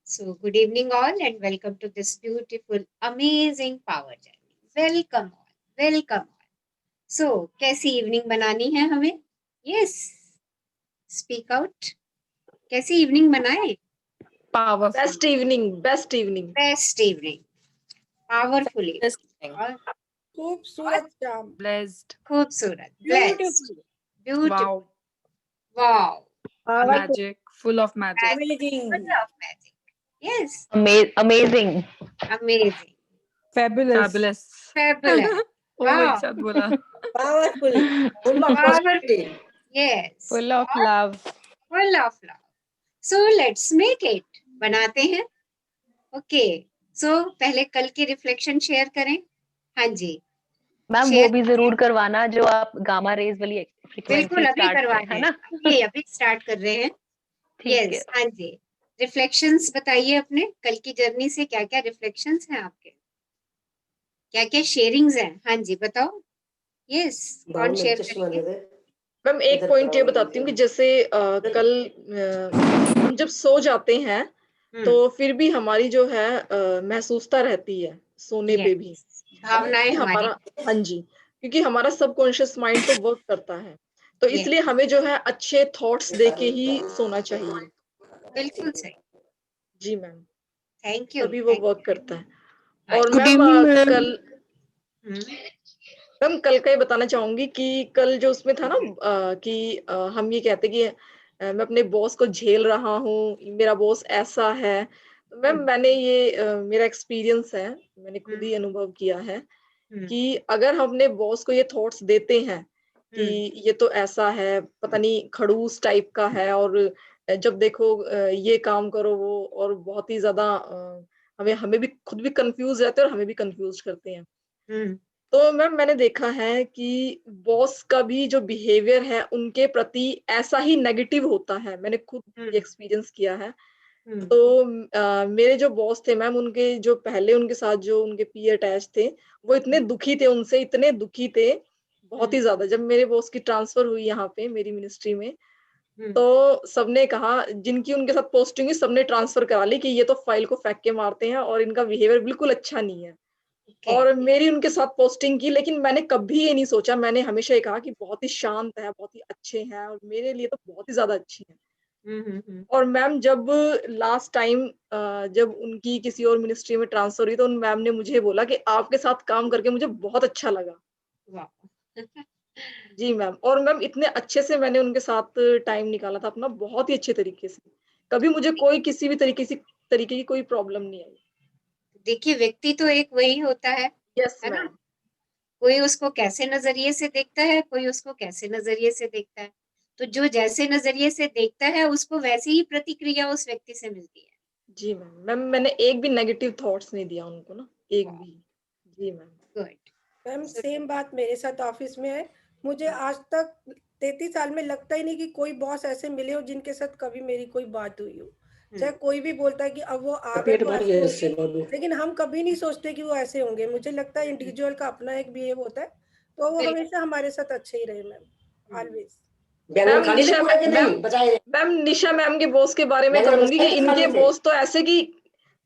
So, good evening, all, and welcome to this beautiful, amazing power journey. Welcome all, welcome all. So, कैसी evening बनानी है हमें? Yes, speak out. कैसी evening बनाए? Powerful. Best evening, best evening. Best evening, powerful evening. Best evening. और खूबसूरत शाम Blessed. खूबसूरत, blessed, beautiful beautiful, Wow. wow, Magic. Full of magic. Amazing full of magic. Yes, Amazing. amazing, fabulous Fabulous. fabulous. Oh, Wow. एक साथ बोला. Powerful Full of Power- positivity. Yes. Full of love. Full of love. So let's make it. बनाते हैं. Okay. So पहले कल की reflection share करें. हाँ जी. मैम वो Share भी जरूर करवाना जो आप गामा रेज वाली फ्रीक्वेंसी बिल्कुल अभी स्टार्ट करवा है रहे ना. हैं. अभी स्टार्ट कर रहे हैं. ठीक है. यस हाँ जी. रिफ्लेक्शंस बताइए अपने कल की जर्नी से क्या क्या रिफ्लेक्शंस हैं आपके, क्या क्या शेयरिंग्स हैं. हाँ जी बताओ. यस कौन शेयर करेंगे? मैम एक पॉइंट ये बताती हूँ कि जैसे कल हम जब सो जाते हैं तो फिर भी हमारी जो है महसूसता रहती है सोने पे भी. भावनाएं कि हमारी. हमारा हाँ जी, क्योंकि हमारा सबकॉन्शियस माइंड तो वर्क करता है, तो Yes. इसलिए हमें जो है अच्छे थॉट्स देके ही सोना चाहिए. बिल्कुल सही. जी मैम, थैंक यू. तभी वो वर्क करता है. और Good मैम evening, ma'am. कल का ये बताना चाहूंगी कि कल जो उसमें था ना कि हम ये कहते कि मैं अपने बॉस को झेल रहा हूँ, मेरा बॉस ऐसा है. मैम मैंने ये मेरा एक्सपीरियंस है, मैंने खुद ही अनुभव किया है कि अगर हम अपने बॉस को ये थॉट्स देते हैं कि ये तो ऐसा है, पता नहीं खड़ूस टाइप का है, और जब देखो ये काम करो वो, और बहुत ही ज्यादा हमें भी खुद भी कंफ्यूज रहते हैं और हमें भी कंफ्यूज करते हैं. तो मैम मैंने देखा है कि बॉस का भी जो बिहेवियर है उनके प्रति ऐसा ही नेगेटिव होता है. मैंने खुद एक्सपीरियंस किया है. तो मेरे जो बॉस थे मैम, उनके जो पहले उनके साथ जो उनके पी अटैच थे, वो इतने दुखी थे उनसे, इतने दुखी थे बहुत ही ज्यादा. जब मेरे बॉस की ट्रांसफर हुई यहाँ पे मेरी मिनिस्ट्री में, तो सबने कहा, जिनकी उनके साथ पोस्टिंग हुई सबने ट्रांसफर करा ली कि ये तो फाइल को फेंक के मारते हैं और इनका बिहेवियर बिल्कुल अच्छा नहीं है. और मेरी उनके साथ पोस्टिंग की, लेकिन मैंने कभी ये नहीं सोचा, मैंने हमेशा ये कहा कि बहुत ही शांत है, बहुत ही अच्छे हैं, और मेरे लिए तो बहुत ही ज्यादा अच्छी हैं. और मैम जब लास्ट टाइम जब उनकी किसी और मिनिस्ट्री में ट्रांसफर हुई, तो उन मैम ने मुझे बोला कि आपके साथ काम करके मुझे बहुत अच्छा लगा. जी मैम. और मैम इतने अच्छे से मैंने उनके साथ टाइम निकाला था अपना, बहुत ही अच्छे तरीके से. कभी मुझे कोई किसी भी तरीके की कोई प्रॉब्लम नहीं आई. देखिए व्यक्ति तो एक वही होता है. यस है ना? मैम. कोई उसको कैसे नजरिए से देखता है, कोई उसको कैसे नजरिए से देखता है. तो जो जैसे नजरिए से देखता है उसको वैसी ही प्रतिक्रिया उस व्यक्ति से मिलती है. जी मैम मैंने एक भी नेगेटिव थॉट्स नहीं दिया उनको ना, एक भी. जी मैम. गुड. मैम सेम बात मेरे साथ ऑफिस में है. मुझे आज तक 33 साल में लगता ही नहीं कि कोई बॉस ऐसे मिले हो जिनके साथ कभी मेरी कोई बात हुई हो. चाहे कोई भी बोलता है कि अब वो आ गए तो ऐसे होंगे, लेकिन हम कभी नहीं सोचते कि वो ऐसे होंगे. मुझे लगता है इंडिविजुअल का अपना एक बिहेव होता है, तो वो हमेशा हमारे साथ अच्छे ही रहे मैम, ऑलवेज. मैम निशा मैम के बॉस के बारे में कहूंगी कि इनके बॉस तो ऐसे कि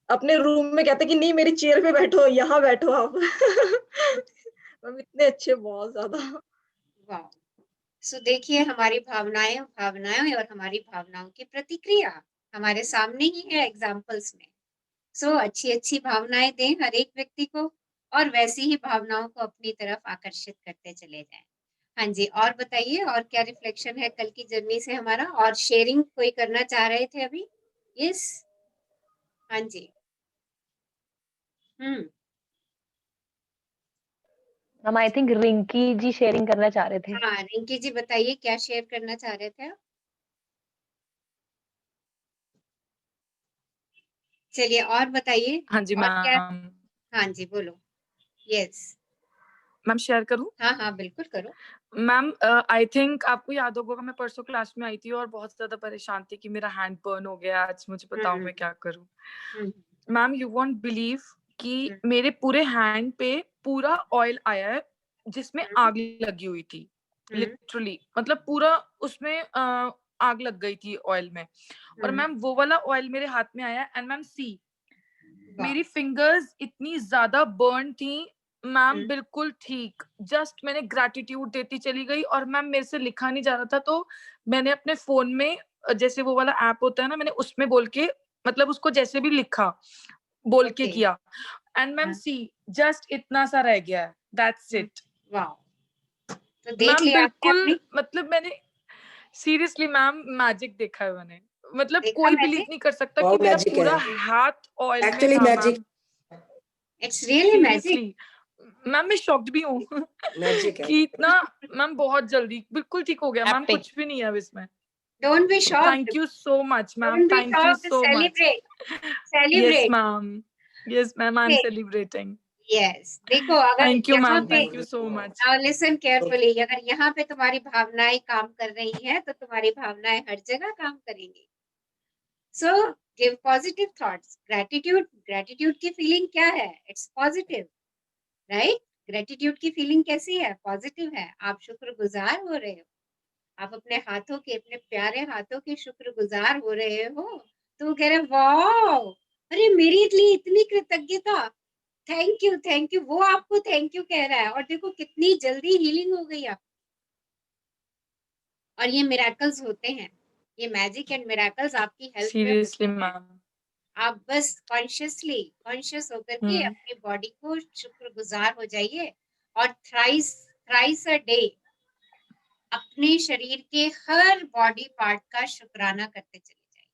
अपने रूम में कहते कि नहीं मेरी चेयर पे बैठो, यहाँ बैठो आप. मैम इतने अच्छे, बहुत ज्यादा. वाह. सो देखिए हमारी भावनाएं और हमारी भावनाओं की प्रतिक्रिया हमारे सामने ही है एग्जाम्पल्स में. सो अच्छी भावनाएं दें हर एक व्यक्ति को, और वैसी ही भावनाओं को अपनी तरफ आकर्षित करते चले जाएं. हाँ जी, और बताइए और क्या रिफ्लेक्शन है कल की जर्नी से हमारा, और शेयरिंग कोई करना चाह रहे थे अभी? यस. हाँ जी. हम I think Rinki ji sharing करना चाह रहे थे. हाँ रिंकी जी बताइए क्या शेयर करना चाह रहे थे आप? चलिए और बताइए. हाँ जी और क्या? मैम. हाँ जी बोलो. यस. मैम शेयर करूं? हाँ बिल्कुल करो. मैम आई थिंक आपको याद होगा मैं परसों क्लास में आई थी और बहुत ज्यादा परेशान थी कि मेरा हैंड बर्न हो गया आज, मुझे बताओ मैं क्या करूं. मैम यू वोंट बिलीव कि मेरे पूरे हैंड पे पूरा ऑयल आया है जिसमें आग लगी हुई थी. लिटरली मतलब पूरा उसमें आग लग गई थी ऑयल में, और मैम वो वाला ऑयल मेरे हाथ में आया एंड मैम सी मेरी फिंगर्स इतनी ज्यादा बर्न थी मैम, बिल्कुल ठीक। जस्ट मैंने ग्रैटिट्यूड देती चली गई, और मैम मेरे से लिखा नहीं जा रहा था, तो मैंने अपने फोन में जैसे वो वाला ऐप होता है ना, मैंने उसमें बोल के मतलब उसको जैसे भी लिखा बोल के किया, एंड मैम सी जस्ट इतना सा रह गया है, दैट्स इट। तो देख लिया बिल्कुल मतलब मैंने सीरियसली मैम मैजिक देखा है मैंने, मतलब कोई बिलीव नहीं कर सकता कि मेरा पूरा हाथ ऑयल में था ma'am. It's really magic ma'am, मैं शॉक्ड भी हूँ कि इतना मैम बहुत जल्दी बिल्कुल ठीक हो गया मैम, कुछ भी नहीं है अब इसमें। Don't be shocked. Thank you so much, ma'am. Don't be Thank you shocked. so Celebrate. much. Celebrate. Yes, ma'am. Yes, ma'am. I'm Okay. celebrating. Yes. देखो अगर Thank you, यहाँ ma'am. पे Thank you so much. now listen carefully. अगर यहाँ पे तुम्हारी भावनाएं काम कर रही हैं तो तुम्हारी भावनाएं हर जगह काम करेंगी। So give positive thoughts. Gratitude की फीलिंग क्या है? It's positive, right? Gratitude की फीलिंग कैसी है? पॉजिटिव है। आप शुक्रगुजार हो रहे हो, आप अपने हाथों के, अपने प्यारे हाथों के शुक्रगुजार हो रहे हो, तो वो कह रहे वाह, अरे मेरी लिए इतनी कृतज्ञता, थैंक यू, वो आपको थैंक यू कह रहा है, और देखो कितनी जल्दी हीलिंग हो गई आप। और ये मिराकल्स होते हैं, ये मैजिक एंड मिराकल्स आपकी हेल्थ में Seriously, होते हैं। ma'am. आप बस कॉन्शियस होकर के अपनी बॉडी को शुक्रगुजार हो जाइए, और थ्राइस अ डे अपने शरीर के हर बॉडी पार्ट का शुक्राना करते चले जाइए।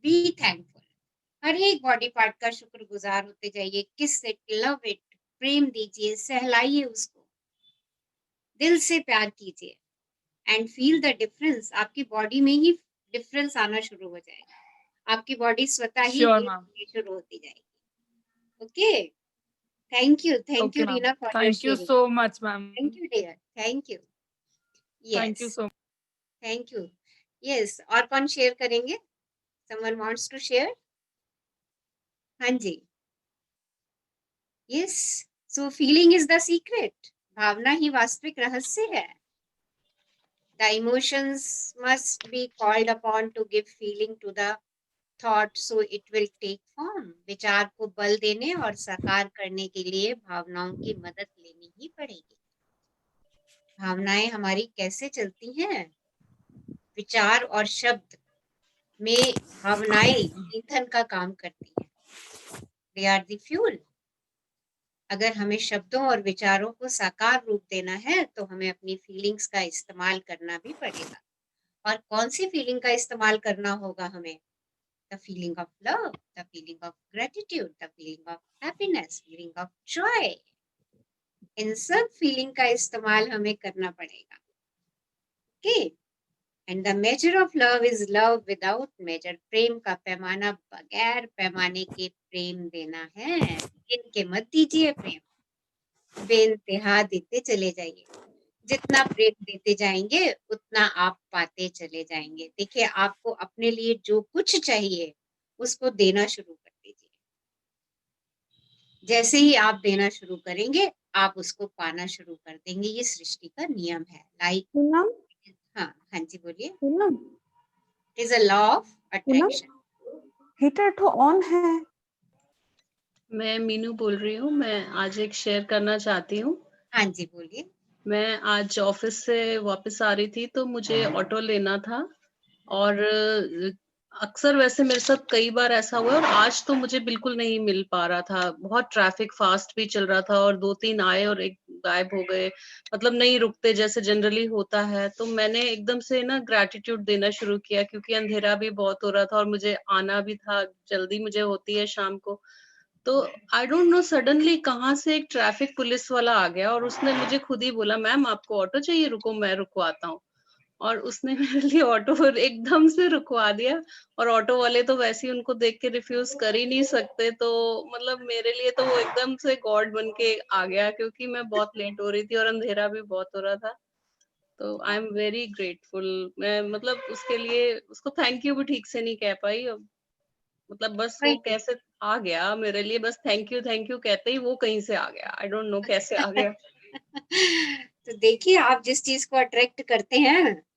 बी थैंकफुल, हर एक बॉडी पार्ट का शुक्रगुजार होते जाइए। किस इट, लव इट, प्रेम दीजिए, सहलाइए उसको, दिल से प्यार कीजिए, एंड फील द डिफरेंस। आपकी बॉडी में ही डिफरेंस आना शुरू हो जाएगा, आपकी बॉडी स्वतः ही Sure, heal ma'am. होनी शुरू होती जाएगी। Okay, thank you Okay, ma'am. Reena for your Thank you sharing. so much, ma'am. Thank you dear, thank you. Thank you yes, so much. Thank you. Yes, और कौन शेयर करेंगे? Someone wants to share? हाँ जी। Yes, so feeling is the secret. भावना ही वास्तविक रहस्य है। The emotions must be called upon to give feeling to the thought, so it will take form. विचार को बल देने और साकार करने के लिए भावनाओं की मदद लेनी ही पड़ेगी। भावनाएं हमारी कैसे चलती हैं? विचार और शब्द में भावनाएं ईंधन का काम करती हैं। They are the fuel. अगर हमें शब्दों और विचारों को साकार रूप देना है तो हमें अपनी फीलिंग्स का इस्तेमाल करना भी पड़ेगा। और कौन सी फीलिंग का इस्तेमाल करना होगा हमें? The feeling of love, the feeling of gratitude, the feeling of happiness, feeling of joy. इन सब फीलिंग का इस्तेमाल हमें करना पड़ेगा। Okay, and the measure of love is love without measure. प्रेम का पैमाना बगैर पैमाने के प्रेम देना है। इनके मत दीजिए प्रेम, बेइंतहा देते चले जाइए। जितना प्रेम देते जाएंगे उतना आप पाते चले जाएंगे। देखिए, आपको अपने लिए जो कुछ चाहिए उसको देना शुरू कर दीजिए। जैसे ही आप देना शुरू करेंगे आप उसको पाना शुरू कर देंगे। ये सृष्टि का नियम है। हाँ जी, बोलिए। It is a law of attraction. Heater तो ऑन है। मैं मीनू बोल रही हूँ। मैं आज एक शेयर करना चाहती हूँ। हाँ जी, बोलिए। मैं आज ऑफिस से वापस आ रही थी तो मुझे ऑटो लेना था, और अक्सर वैसे मेरे साथ कई बार ऐसा हुआ, और आज तो मुझे बिल्कुल नहीं मिल पा रहा था। बहुत ट्रैफिक फास्ट भी चल रहा था, और 2-3 आए और एक गायब हो गए, मतलब नहीं रुकते जैसे जनरली होता है। तो मैंने एकदम से ना ग्रैटिट्यूड देना शुरू किया, क्योंकि अंधेरा भी बहुत हो रहा था और मुझे आना भी था, जल्दी मुझे होती है शाम को। तो आई डोंट नो सडनली कहाँ से एक ट्रैफिक पुलिस वाला आ गया, और उसने मुझे खुद ही बोला, मैम आपको ऑटो चाहिए, रुको मैं रुकवाता हूँ। और उसने मेरे लिए ऑटो एकदम से रुकवा दिया, और ऑटो वाले तो वैसे ही उनको देख के रिफ्यूज कर ही नहीं सकते। तो मतलब मेरे लिए तो वो एकदम से गॉड बन के आ गया, क्योंकि मैं बहुत लेट हो रही थी और अंधेरा भी बहुत हो रहा था। तो आई एम वेरी ग्रेटफुल। मैं मतलब उसके लिए उसको थैंक यू भी ठीक से नहीं कह पाई, मतलब बस वो कैसे आ गया मेरे लिए, बस थैंक यू कहते ही वो कहीं से आ गया। आई डोंट नो कैसे आ गया। तो देखिए, आप जिस चीज को अट्रैक्ट करते हैं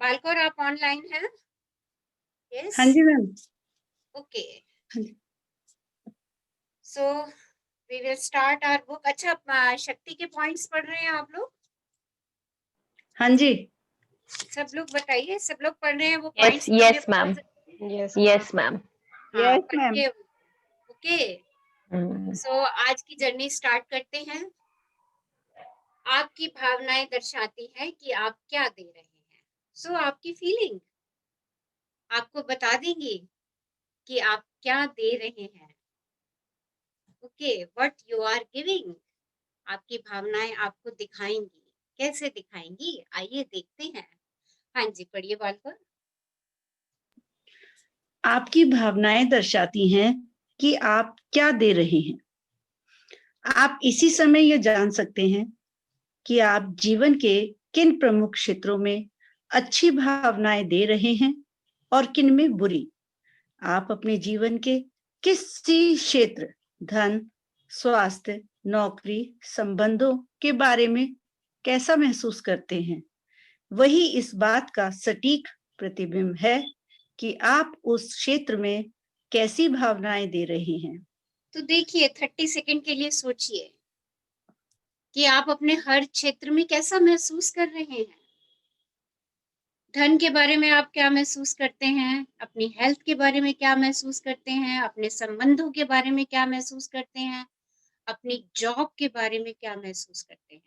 बालकौर आप ऑनलाइन हैं? यस, हाँ जी मैम। ओके, हाँ जी। So we will start our book. अच्छा, शक्ति के पॉइंट्स पढ़ रहे हैं आप लोग? हाँ जी। सब लोग बताइए, सब लोग पढ़ रहे हैं वो yes points? Yes ma'am, yes ma'am. हाँ, यस मैम। पढ़िए। ओके, सो आज की जर्नी स्टार्ट करते हैं। आपकी भावनाएं दर्शाती हैं कि आप क्या दे रहे हैं। सो आपकी फीलिंग आपको बता देंगी कि आप क्या दे रहे हैं। Okay, what you are giving. आपकी भावनाएं आपको दिखाएंगी। कैसे दिखाएंगी, आइए देखते हैं। हाँ जी, पढ़िए बालकर। आपकी भावनाएं दर्शाती हैं कि आप क्या दे रहे हैं। आप इसी समय यह जान सकते हैं कि आप जीवन के किन प्रमुख क्षेत्रों में अच्छी भावनाएं दे रहे हैं और किन में बुरी। आप अपने जीवन के किसी क्षेत्र, धन, स्वास्थ्य, नौकरी, संबंधों के बारे में कैसा महसूस करते हैं, वही इस बात का सटीक प्रतिबिंब है कि आप उस क्षेत्र में कैसी भावनाएं दे रहे हैं। तो देखिए, 30 सेकंड के लिए सोचिए कि आप अपने हर क्षेत्र में कैसा महसूस कर रहे हैं। धन के बारे में आप क्या महसूस करते हैं, अपनी हेल्थ के बारे में क्या महसूस करते हैं, अपने संबंधों के बारे में क्या महसूस करते हैं, अपनी जॉब के बारे में क्या महसूस करते हैं।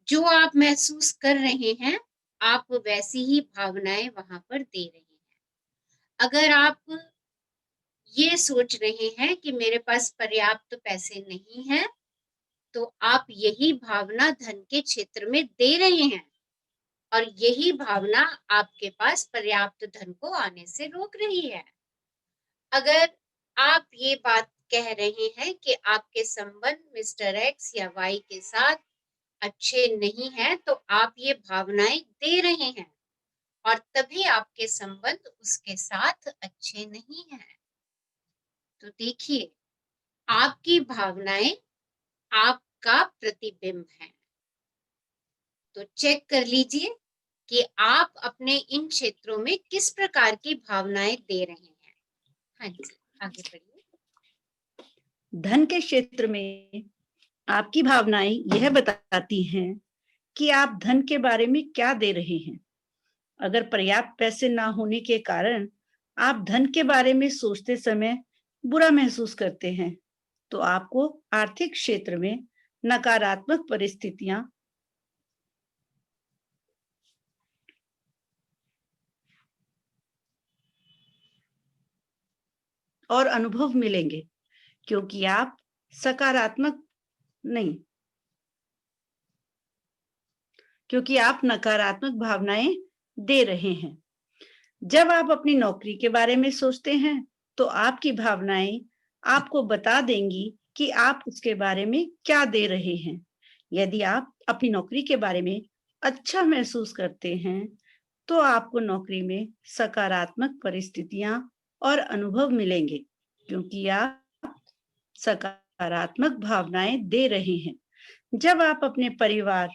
जो आप महसूस कर रहे हैं, आप वैसी ही भावनाएं वहां पर दे रहे हैं। अगर आप ये सोच रहे हैं कि मेरे पास पर्याप्त पैसे नहीं है, तो आप यही भावना धन के क्षेत्र में दे रहे हैं, और यही भावना आपके पास पर्याप्त धन को आने से रोक रही है। अगर आप ये बात कह रहे हैं कि आपके संबंध मिस्टर एक्स या वाई के साथ अच्छे नहीं है, तो आप ये भावनाएं दे रहे हैं, और तभी आपके संबंध उसके साथ अच्छे नहीं हैं। तो देखिए, आपकी भावनाएं आपका प्रतिबिंब है। तो चेक कर लीजिए कि आप अपने इन क्षेत्रों में किस प्रकार की भावनाएं दे रहे हैं। हाँ जी, आगे बढ़िए। धन के क्षेत्र में आपकी भावनाएं यह बताती हैं कि आप धन के बारे में क्या दे रहे हैं। अगर पर्याप्त पैसे ना होने के कारण आप धन के बारे में सोचते समय बुरा महसूस करते हैं, तो आपको आर्थिक क्षेत्र में नकारात्मक परिस्थितियां और अनुभव मिलेंगे, क्योंकि आप नकारात्मक भावनाएं दे रहे हैं। जब आप अपनी नौकरी के बारे में सोचते हैं, तो आपकी भावनाएं आपको बता देंगी कि आप उसके बारे में क्या दे रहे हैं। यदि आप अपनी नौकरी के बारे में अच्छा महसूस करते हैं, तो आपको नौकरी में सकारात्मक परिस्थितियां और अनुभव मिलेंगे, क्योंकि आप सकारात्मक भावनाएं दे रहे हैं। जब आप अपने परिवार,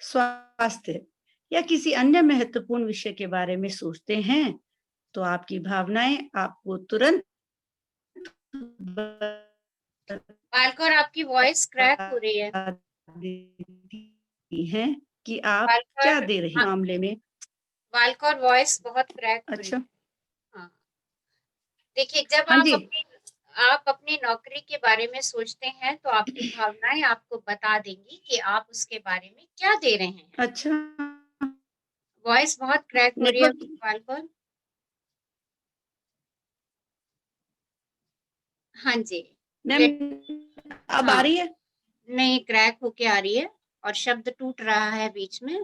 स्वास्थ्य या किसी अन्य महत्वपूर्ण विषय के बारे में सोचते हैं, तो आपकी भावनाएं आपको तुरंत बालकर, आपकी वॉइस क्रैक हो रही है। देती हैं कि आप क्या बालकर, दे रहे मामले में। बालकर, वॉइस बहुत क्रैक हो रही अच्छा, है। हाँ, देखिए, जब हाँ जी। आप अपनी नौकरी के बारे में सोचते हैं, तो आपकी भावनाएं आपको बता देंगी कि आप उसके बारे में क्या दे रहे हैं। अच्छा, वॉइस बहुत क्रैक हो रही है बालकर। हाँ जी, अब आ रही है? नहीं, क्रैक होके आ रही है और शब्द टूट रहा है बीच में।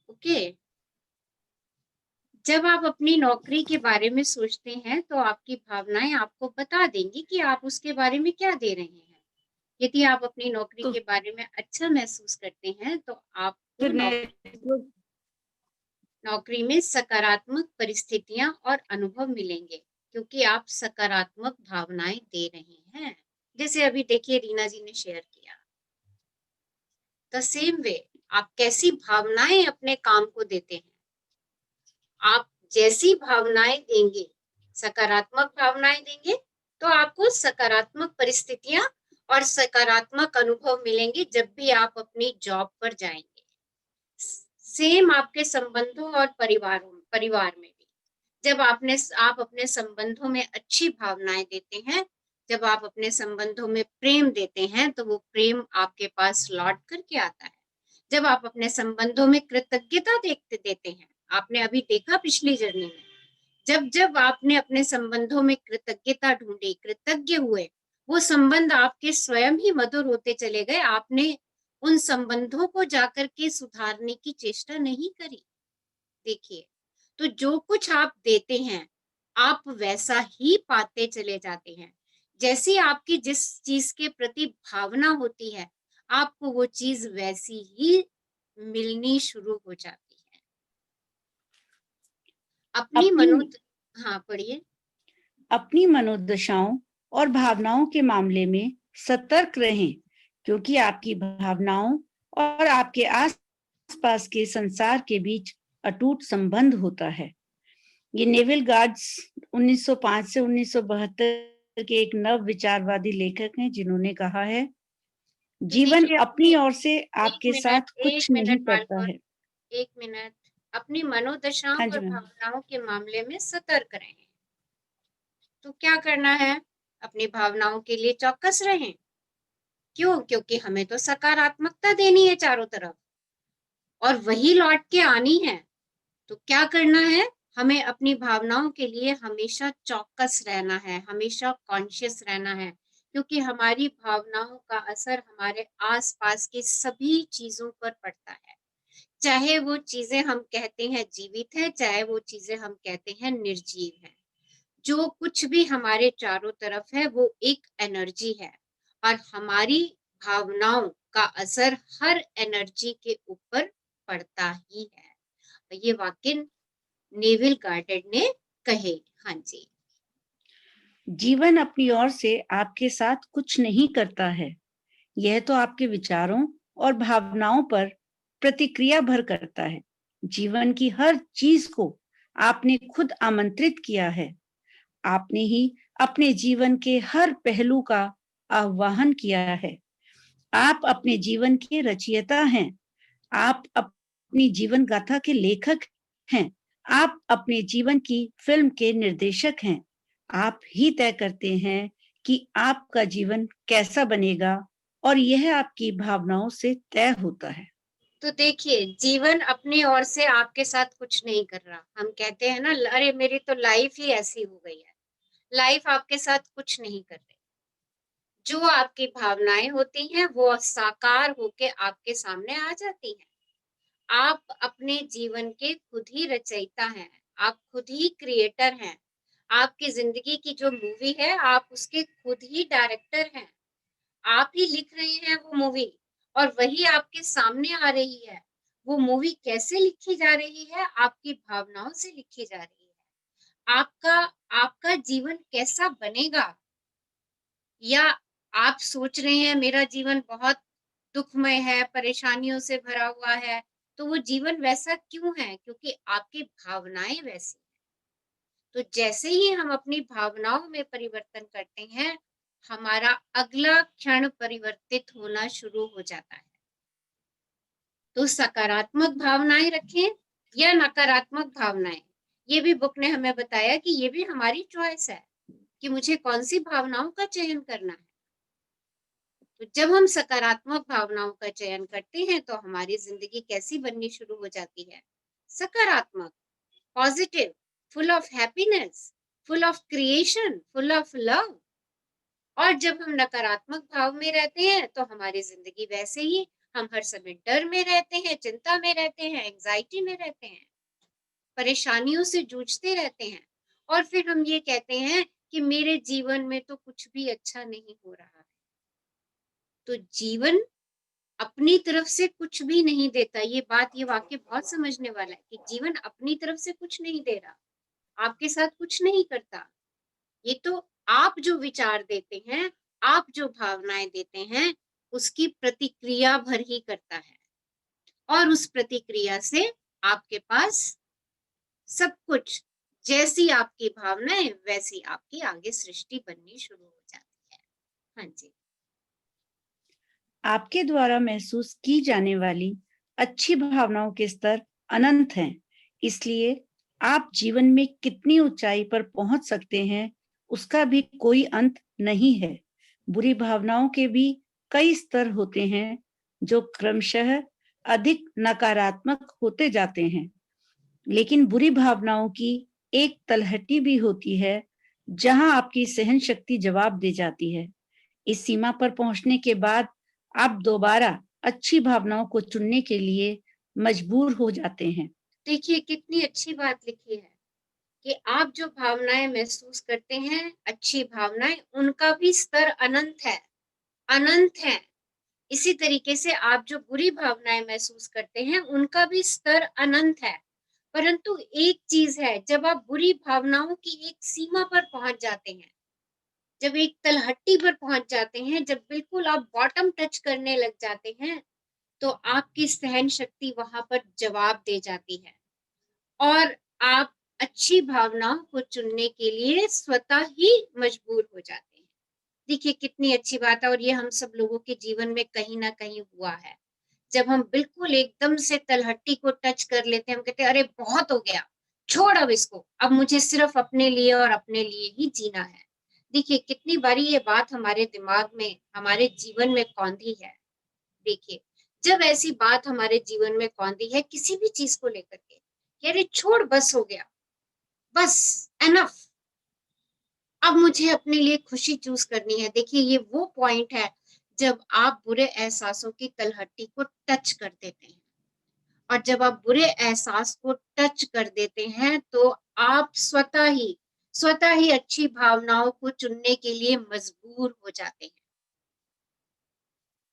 ओके, जब आप अपनी नौकरी के बारे में सोचते हैं, तो आपकी भावनाएं आपको बता देंगी कि आप उसके बारे में क्या दे रहे हैं। यदि आप अपनी नौकरी के बारे में अच्छा महसूस करते हैं, तो आपको नौकरी में सकारात्मक परिस्थितियां और अनुभव मिलेंगे, क्योंकि आप सकारात्मक भावनाएं दे रहे हैं। जैसे अभी देखिए, रीना जी ने शेयर किया। द सेम वे, आप कैसी भावनाएं अपने काम को देते हैं। आप जैसी भावनाएं देंगे, सकारात्मक भावनाएं देंगे, तो आपको सकारात्मक परिस्थितियां और सकारात्मक अनुभव मिलेंगे जब भी आप अपनी जॉब पर जाएंगे। सेम आपके संबंधों और परिवार में भी, जब आप अपने संबंधों में अच्छी भावनाएं देते हैं, जब आप अपने संबंधों में प्रेम देते हैं, तो वो प्रेम आपके पास लौट करके आता है। जब आप अपने संबंधों में कृतज्ञता देते हैं, आपने अभी देखा पिछली जर्नी में, जब जब आपने अपने संबंधों में कृतज्ञता ढूंढी, कृतज्ञ हुए, वो संबंध आपके स्वयं ही मधुर होते चले गए। आपने उन संबंधों को जाकर के सुधारने की चेष्टा नहीं करी। देखिए, तो जो कुछ आप देते हैं, आप वैसा ही पाते चले जाते हैं। जैसी आपकी जिस चीज के प्रति भावना होती है, आपको वो चीज वैसी ही मिलनी शुरू हो जाती है। हाँ, पढ़िए। अपनी मनोदशाओं और भावनाओं के मामले में सतर्क रहें, क्योंकि आपकी भावनाओं और आपके आसपास के संसार के बीच अटूट संबंध होता है। ये नेविल गार्ड्स 1905 से 1972 के एक नव विचारवादी लेखक हैं, जिन्होंने कहा है, जीवन अपनी ओर से आपके साथ कुछ नहीं करता है। एक मिनट, अपनी मनोदशाओं और भावनाओं के मामले में सतर्क रहें। तो क्या करना है? अपनी भावनाओं के लिए चौकस रहें। क्यों? क्योंकि हमें तो सकारात्मकता देनी है चारों तरफ, और वही लौट के आनी है। तो क्या करना है? हमें अपनी भावनाओं के लिए हमेशा चौकस रहना है, हमेशा कॉन्शियस रहना है, क्योंकि हमारी भावनाओं का असर हमारे आसपास की सभी चीजों पर पड़ता है। चाहे वो चीजें हम कहते हैं जीवित है, चाहे वो चीजें हम कहते हैं निर्जीव है, जो कुछ भी हमारे चारों तरफ है वो एक एनर्जी है, और हमारी भावनाओं का असर हर एनर्जी के ऊपर पड़ता ही है। ये वाक्य नेविल गार्डेड ने कहे। हाँ जी। जीवन अपनी ओर से आपके साथ कुछ नहीं करता है, यह तो आपके विचारों और भावनाओं पर प्रतिक्रिया भर करता है। जीवन की हर चीज को आपने खुद आमंत्रित किया है। आपने ही अपने जीवन के हर पहलू का आह्वान किया है। आप अपने जीवन के रचयिता हैं। आप अपनी जीवन गाथा के लेखक हैं। आप अपने जीवन की फिल्म के निर्देशक हैं। आप ही तय करते हैं कि आपका जीवन कैसा बनेगा, और यह आपकी भावनाओं से तय होता है। तो देखिए, जीवन अपनी ओर से आपके साथ कुछ नहीं कर रहा। हम कहते हैं ना, अरे मेरी तो लाइफ ही ऐसी हो गई है। लाइफ आपके साथ कुछ नहीं कर रही। जो आपकी भावनाएं होती हैं वो साकार होके आपके सामने आ जाती हैं। आप अपने जीवन के खुद ही रचयिता हैं, आप खुद ही क्रिएटर हैं। आपकी जिंदगी की जो मूवी है, आप उसके खुद ही डायरेक्टर हैं। आप ही लिख रहे हैं वो मूवी, और वही आपके सामने आ रही है। वो मूवी कैसे लिखी जा रही है? आपकी भावनाओं से लिखी जा रही है। आपका जीवन कैसा बनेगा, या आप सोच रहे हैं मेरा जीवन बहुत दुखमय है, परेशानियों से भरा हुआ है, तो वो जीवन वैसा क्यों है? क्योंकि आपकी भावनाएं वैसी हैं। तो जैसे ही हम अपनी भावनाओं में परिवर्तन करते हैं, हमारा अगला क्षण परिवर्तित होना शुरू हो जाता है। तो सकारात्मक भावनाएं रखें या नकारात्मक भावनाएं, ये भी बुक ने हमें बताया कि ये भी हमारी चॉइस है कि मुझे कौन सी भावनाओं का चयन करना है। तो जब हम सकारात्मक भावनाओं का चयन करते हैं, तो हमारी जिंदगी कैसी बननी शुरू हो जाती है? सकारात्मक, positive, full of happiness, full of creation, full of love. और जब हम नकारात्मक भाव में रहते हैं, तो हमारी जिंदगी वैसे ही, हम हर समय डर में रहते हैं, चिंता में रहते हैं, एंजाइटी में रहते हैं, परेशानियों से जूझते रहते हैं, और फिर हम ये कहते हैं कि मेरे जीवन में तो कुछ भी अच्छा नहीं हो रहा है। तो जीवन अपनी तरफ से कुछ भी नहीं देता। ये वाक्य बहुत समझने वाला है कि जीवन अपनी तरफ से कुछ नहीं दे रहा, आपके साथ कुछ नहीं करता। ये तो आप जो विचार देते हैं, आप जो भावनाएं देते हैं, उसकी प्रतिक्रिया भर ही करता है। और उस प्रतिक्रिया से आपके पास सब कुछ, जैसी आपकी भावनाएं वैसी आपकी आगे सृष्टि बननी शुरू हो जाती है। हाँ जी। आपके द्वारा महसूस की जाने वाली अच्छी भावनाओं के स्तर अनंत हैं, इसलिए आप जीवन में कितनी ऊंचाई पर पहुंच सकते हैं उसका भी कोई अंत नहीं है। बुरी भावनाओं के भी कई स्तर होते हैं जो क्रमशः अधिक नकारात्मक होते जाते हैं, लेकिन बुरी भावनाओं की एक तलहटी भी होती है जहां आपकी सहन शक्ति जवाब दे जाती है। इस सीमा पर पहुंचने के बाद आप दोबारा अच्छी भावनाओं को चुनने के लिए मजबूर हो जाते हैं। देखिए कितनी अच्छी बात लिखी है कि आप जो भावनाएं महसूस करते हैं, अच्छी भावनाएं, उनका भी स्तर अनंत है, अनंत है। इसी तरीके से आप जो बुरी भावनाएं महसूस करते हैं, उनका भी स्तर अनंत है। परंतु एक चीज है, जब आप बुरी भावनाओं की एक सीमा पर पहुंच जाते हैं, जब एक तलहटी पर पहुंच जाते हैं, जब बिल्कुल आप बॉटम टच करने लग जाते हैं, तो आपकी सहन शक्ति वहां पर जवाब दे जाती है और आप अच्छी भावनाओं को चुनने के लिए स्वतः ही मजबूर हो जाते हैं। देखिए कितनी अच्छी बात है, और ये हम सब लोगों के जीवन में कहीं ना कहीं हुआ है। जब हम बिल्कुल एकदम से तलहटी को टच कर लेते हैं, हम कहते हैं अरे बहुत हो गया, छोड़ अब इसको, अब मुझे सिर्फ अपने लिए और अपने लिए ही जीना है। देखिए कितनी बारी ये बात हमारे दिमाग में, हमारे जीवन में कौंधी है। देखिए जब ऐसी बात हमारे जीवन में कौंधी है किसी भी चीज को लेकर के, अरे छोड़, बस हो गया, बस एनफ, अब मुझे अपने लिए खुशी चूज करनी है। देखिए ये वो पॉइंट है जब आप बुरे एहसासों की तलहटी को टच कर देते हैं, और जब आप बुरे एहसास को टच कर देते हैं तो आप स्वतः ही अच्छी भावनाओं को चुनने के लिए मजबूर हो जाते हैं।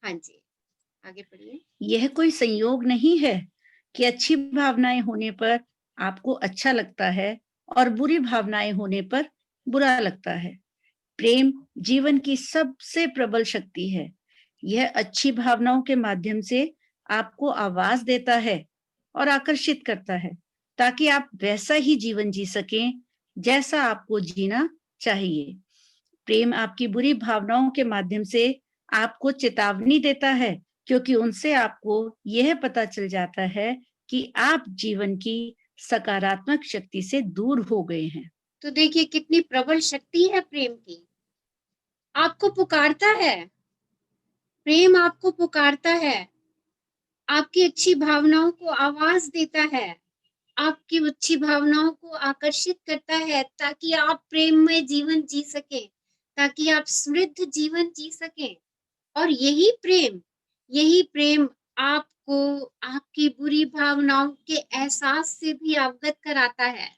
हाँ जी, आगे बढ़िए। यह कोई संयोग नहीं है कि अच्छी भावनाएं होने पर आपको अच्छा लगता है और बुरी भावनाएं होने पर बुरा लगता है। प्रेम जीवन की सबसे प्रबल शक्ति है। यह अच्छी भावनाओं के माध्यम से आपको आवाज देता है और आकर्षित करता है ताकि आप वैसा ही जीवन जी सकें जैसा आपको जीना चाहिए। प्रेम आपकी बुरी भावनाओं के माध्यम से आपको चेतावनी देता है, क्योंकि उनसे आपको यह पता चल जाता है कि आप जीवन की सकारात्मक शक्ति से दूर हो गए हैं। तो देखिए कितनी प्रबल शक्ति है प्रेम की। आपको पुकारता है, प्रेम आपको पुकारता है, आपकी अच्छी भावनाओं को आवाज देता है, आपकी अच्छी भावनाओं को आकर्षित करता है ताकि आप प्रेम में जीवन जी सकें, ताकि आप समृद्ध जीवन जी सकें। और यही प्रेम आपको आपकी बुरी भावनाओं के एहसास से भी अवगत कराता है,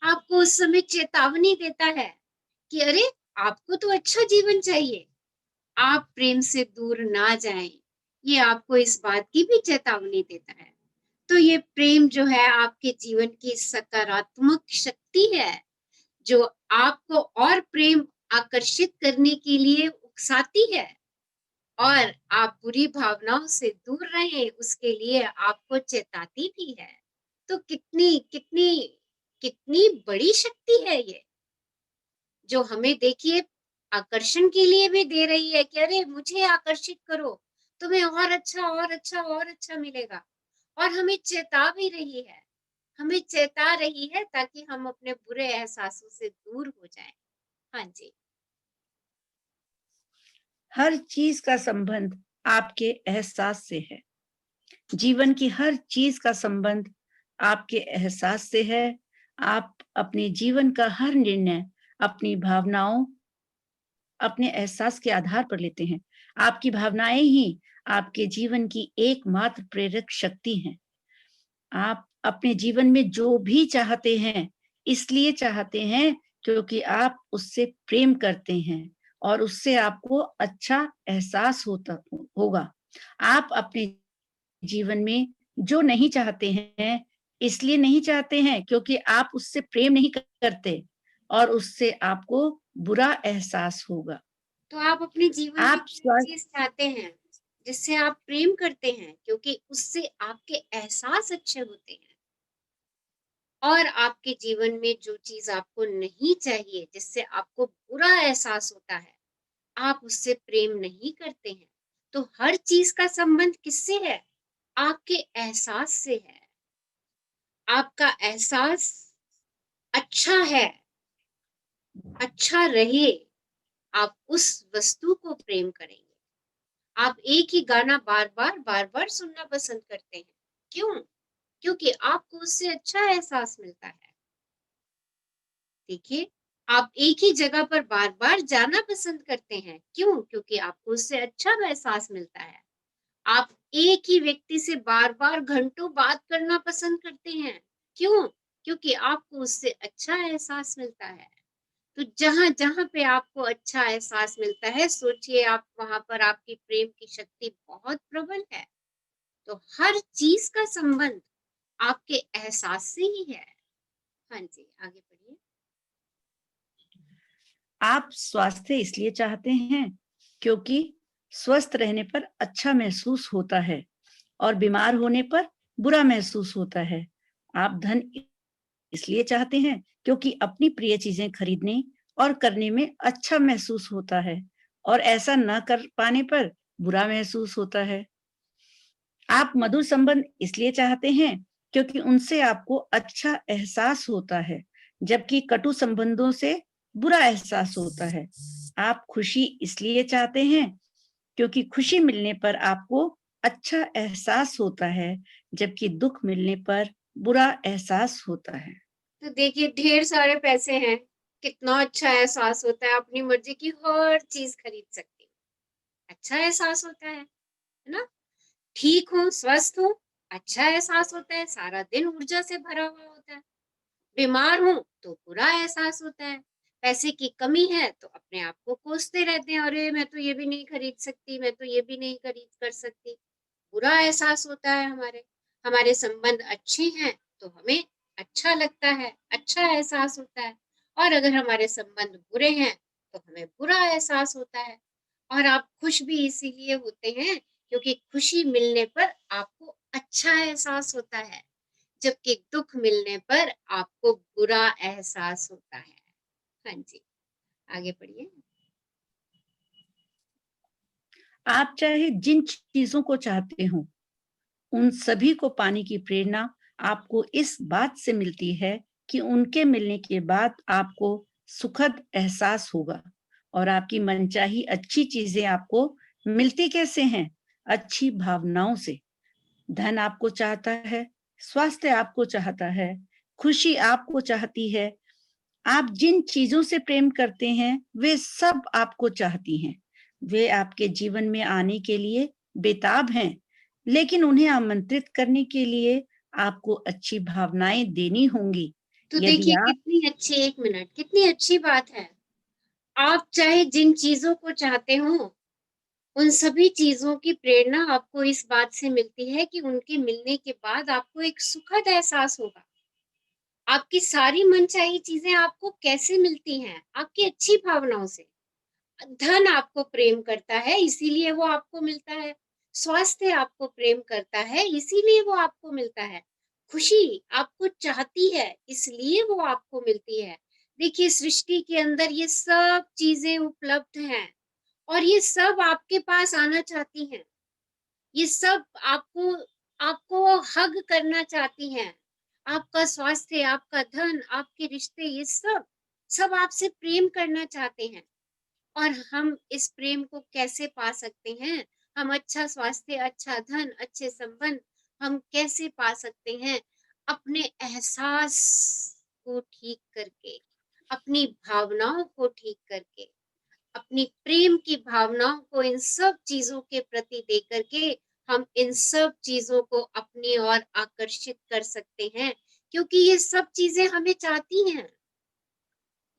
आपको उस समय चेतावनी देता है कि अरे आपको तो अच्छा जीवन चाहिए, आप प्रेम से दूर ना जाएं। ये आपको इस बात की भी चेतावनी देता है। तो ये प्रेम जो है आपके जीवन की सकारात्मक शक्ति है, जो आपको और प्रेम आकर्षित करने के लिए उकसाती है, और आप बुरी भावनाओं से दूर रहें उसके लिए आपको चेताती भी है। तो कितनी कितनी कितनी बड़ी शक्ति है ये, जो हमें देखिए आकर्षण के लिए भी दे रही है कि अरे मुझे आकर्षित करो, तुम्हें और अच्छा और अच्छा और अच्छा मिलेगा। और हमें चेता भी रही है, हमें चेता रही है ताकि हम अपने बुरे एहसासों से दूर हो जाएं। हाँ जी। हर चीज का संबंध आपके एहसास से है। जीवन की हर चीज का संबंध आपके एहसास से है। आप अपने जीवन का हर निर्णय अपनी भावनाओं, अपने एहसास के आधार पर लेते हैं। आपकी भावनाएं ही आपके जीवन की एकमात्र प्रेरक शक्ति हैं। आप अपने जीवन में जो भी चाहते हैं, इसलिए चाहते हैं क्योंकि आप उससे प्रेम करते हैं और उससे आपको अच्छा एहसास होगा। आप अपने जीवन में जो नहीं चाहते हैं, इसलिए नहीं चाहते हैं क्योंकि आप उससे प्रेम नहीं करते और उससे आपको बुरा एहसास होगा। तो आप अपने जीवन में क्या चीज चाहते हैं? जिससे आप प्रेम करते हैं, क्योंकि उससे आपके एहसास अच्छे होते हैं। और आपके जीवन में जो चीज आपको नहीं चाहिए, जिससे आपको बुरा एहसास होता है, आप उससे प्रेम नहीं करते हैं। तो हर चीज का संबंध किससे है? आपके एहसास से है। आपका एहसास अच्छा है, अच्छा रहे, आप उस वस्तु को प्रेम करेंगे। आप एक ही गाना बार बार सुनना पसंद करते हैं। क्यों? क्योंकि आपको उससे अच्छा एहसास मिलता है। देखिए, आप एक ही जगह पर बार बार जाना पसंद करते हैं। क्यों? क्योंकि आपको उससे अच्छा एहसास मिलता है। आप एक ही व्यक्ति से बार बार घंटों बात करना पसंद करते हैं। क्यों? क्योंकि आपको उससे अच्छा एहसास मिलता है। तो जहां जहां पे आपको अच्छा एहसास मिलता है, सोचिए आप वहां पर आपकी प्रेम की शक्ति बहुत प्रबल है। तो हर चीज का संबंध आपके एहसास से ही है। हाँ जी, आगे बढ़िए। आप स्वास्थ्य इसलिए चाहते हैं क्योंकि स्वस्थ रहने पर अच्छा महसूस होता है और बीमार होने पर बुरा महसूस होता है। आप धन इसलिए चाहते हैं क्योंकि अपनी प्रिय चीजें खरीदने और करने में अच्छा महसूस होता है और ऐसा न कर पाने पर बुरा महसूस होता है। आप मधुर संबंध इसलिए चाहते हैं क्योंकि उनसे आपको अच्छा एहसास होता है, जबकि कटु संबंधों से बुरा एहसास होता है। आप खुशी इसलिए चाहते हैं क्योंकि खुशी मिलने पर आपको अच्छा एहसास होता है, जबकि दुख मिलने पर बुरा एहसास होता है। तो देखिए, ढेर सारे पैसे हैं, कितना अच्छा एहसास होता है, अपनी मर्जी की हर चीज खरीद सकती हूँ, अच्छा एहसास होता है ना? ठीक हूँ, स्वस्थ हूँ, अच्छा एहसास होता है, सारा दिन ऊर्जा से भरा हुआ होता है। बीमार हूँ तो बुरा एहसास होता है। पैसे की कमी है तो अपने आप को कोसते रहते हैं, अरे मैं तो ये भी नहीं खरीद सकती, मैं तो ये भी नहीं खरीद कर सकती। बुरा एहसास होता है। हमारे हमारे संबंध अच्छे हैं तो हमें अच्छा लगता है, अच्छा एहसास होता है। और अगर हमारे संबंध बुरे हैं तो हमें बुरा एहसास होता है। और आप खुश भी इसीलिए होते हैं क्योंकि खुशी मिलने पर आपको अच्छा एहसास होता है, जबकि दुख मिलने पर आपको बुरा एहसास होता है। हाँ जी, आगे बढ़िए। आप चाहे जिन चीजों को चाहते हो, उन सभी को पाने की प्रेरणा आपको इस बात से मिलती है कि उनके मिलने के बाद आपको सुखद एहसास होगा और आपकी मनचाही अच्छी चीजें आपको मिलती कैसे हैं? अच्छी भावनाओं से। धन आपको चाहता है, स्वास्थ्य आपको चाहता है, खुशी आपको चाहती है। आप जिन चीजों से प्रेम करते हैं, वे सब आपको चाहती हैं। वे आपके जीवन में आने के लिए बेताब हैं, लेकिन उन्हें आमंत्रित करने के लिए आपको अच्छी भावनाएं देनी होंगी। तो यदि देखिए, आप कितनी अच्छी, एक मिनट, कितनी अच्छी बात है। आप चाहे जिन चीजों को चाहते हो, उन सभी चीजों की प्रेरणा आपको इस बात से मिलती है कि उनके मिलने के बाद आपको एक सुखद एहसास होगा। आपकी सारी मनचाही चीजें आपको कैसे मिलती हैं? आपकी अच्छी भावनाओं से। धन आपको प्रेम करता है इसीलिए वो आपको मिलता है। स्वास्थ्य आपको प्रेम करता है इसीलिए वो आपको मिलता है। खुशी आपको चाहती है इसलिए वो आपको मिलती है। देखिए, सृष्टि के अंदर ये सब चीजें उपलब्ध हैं और ये सब आपके पास आना चाहती हैं। ये सब आपको आपको हग करना चाहती हैं। आपका स्वास्थ्य, आपका धन, आपके रिश्ते, ये सब सब आपसे प्रेम करना चाहते हैं। और हम इस प्रेम को कैसे पा सकते हैं? हम अच्छा स्वास्थ्य, अच्छा धन, अच्छे संबंध हम कैसे पा सकते हैं? अपने एहसास को ठीक करके, अपनी भावनाओं को ठीक करके, अपनी प्रेम की भावनाओं को इन सब चीजों के प्रति दे करके हम इन सब चीजों को अपनी ओर आकर्षित कर सकते हैं, क्योंकि ये सब चीजें हमें चाहती हैं।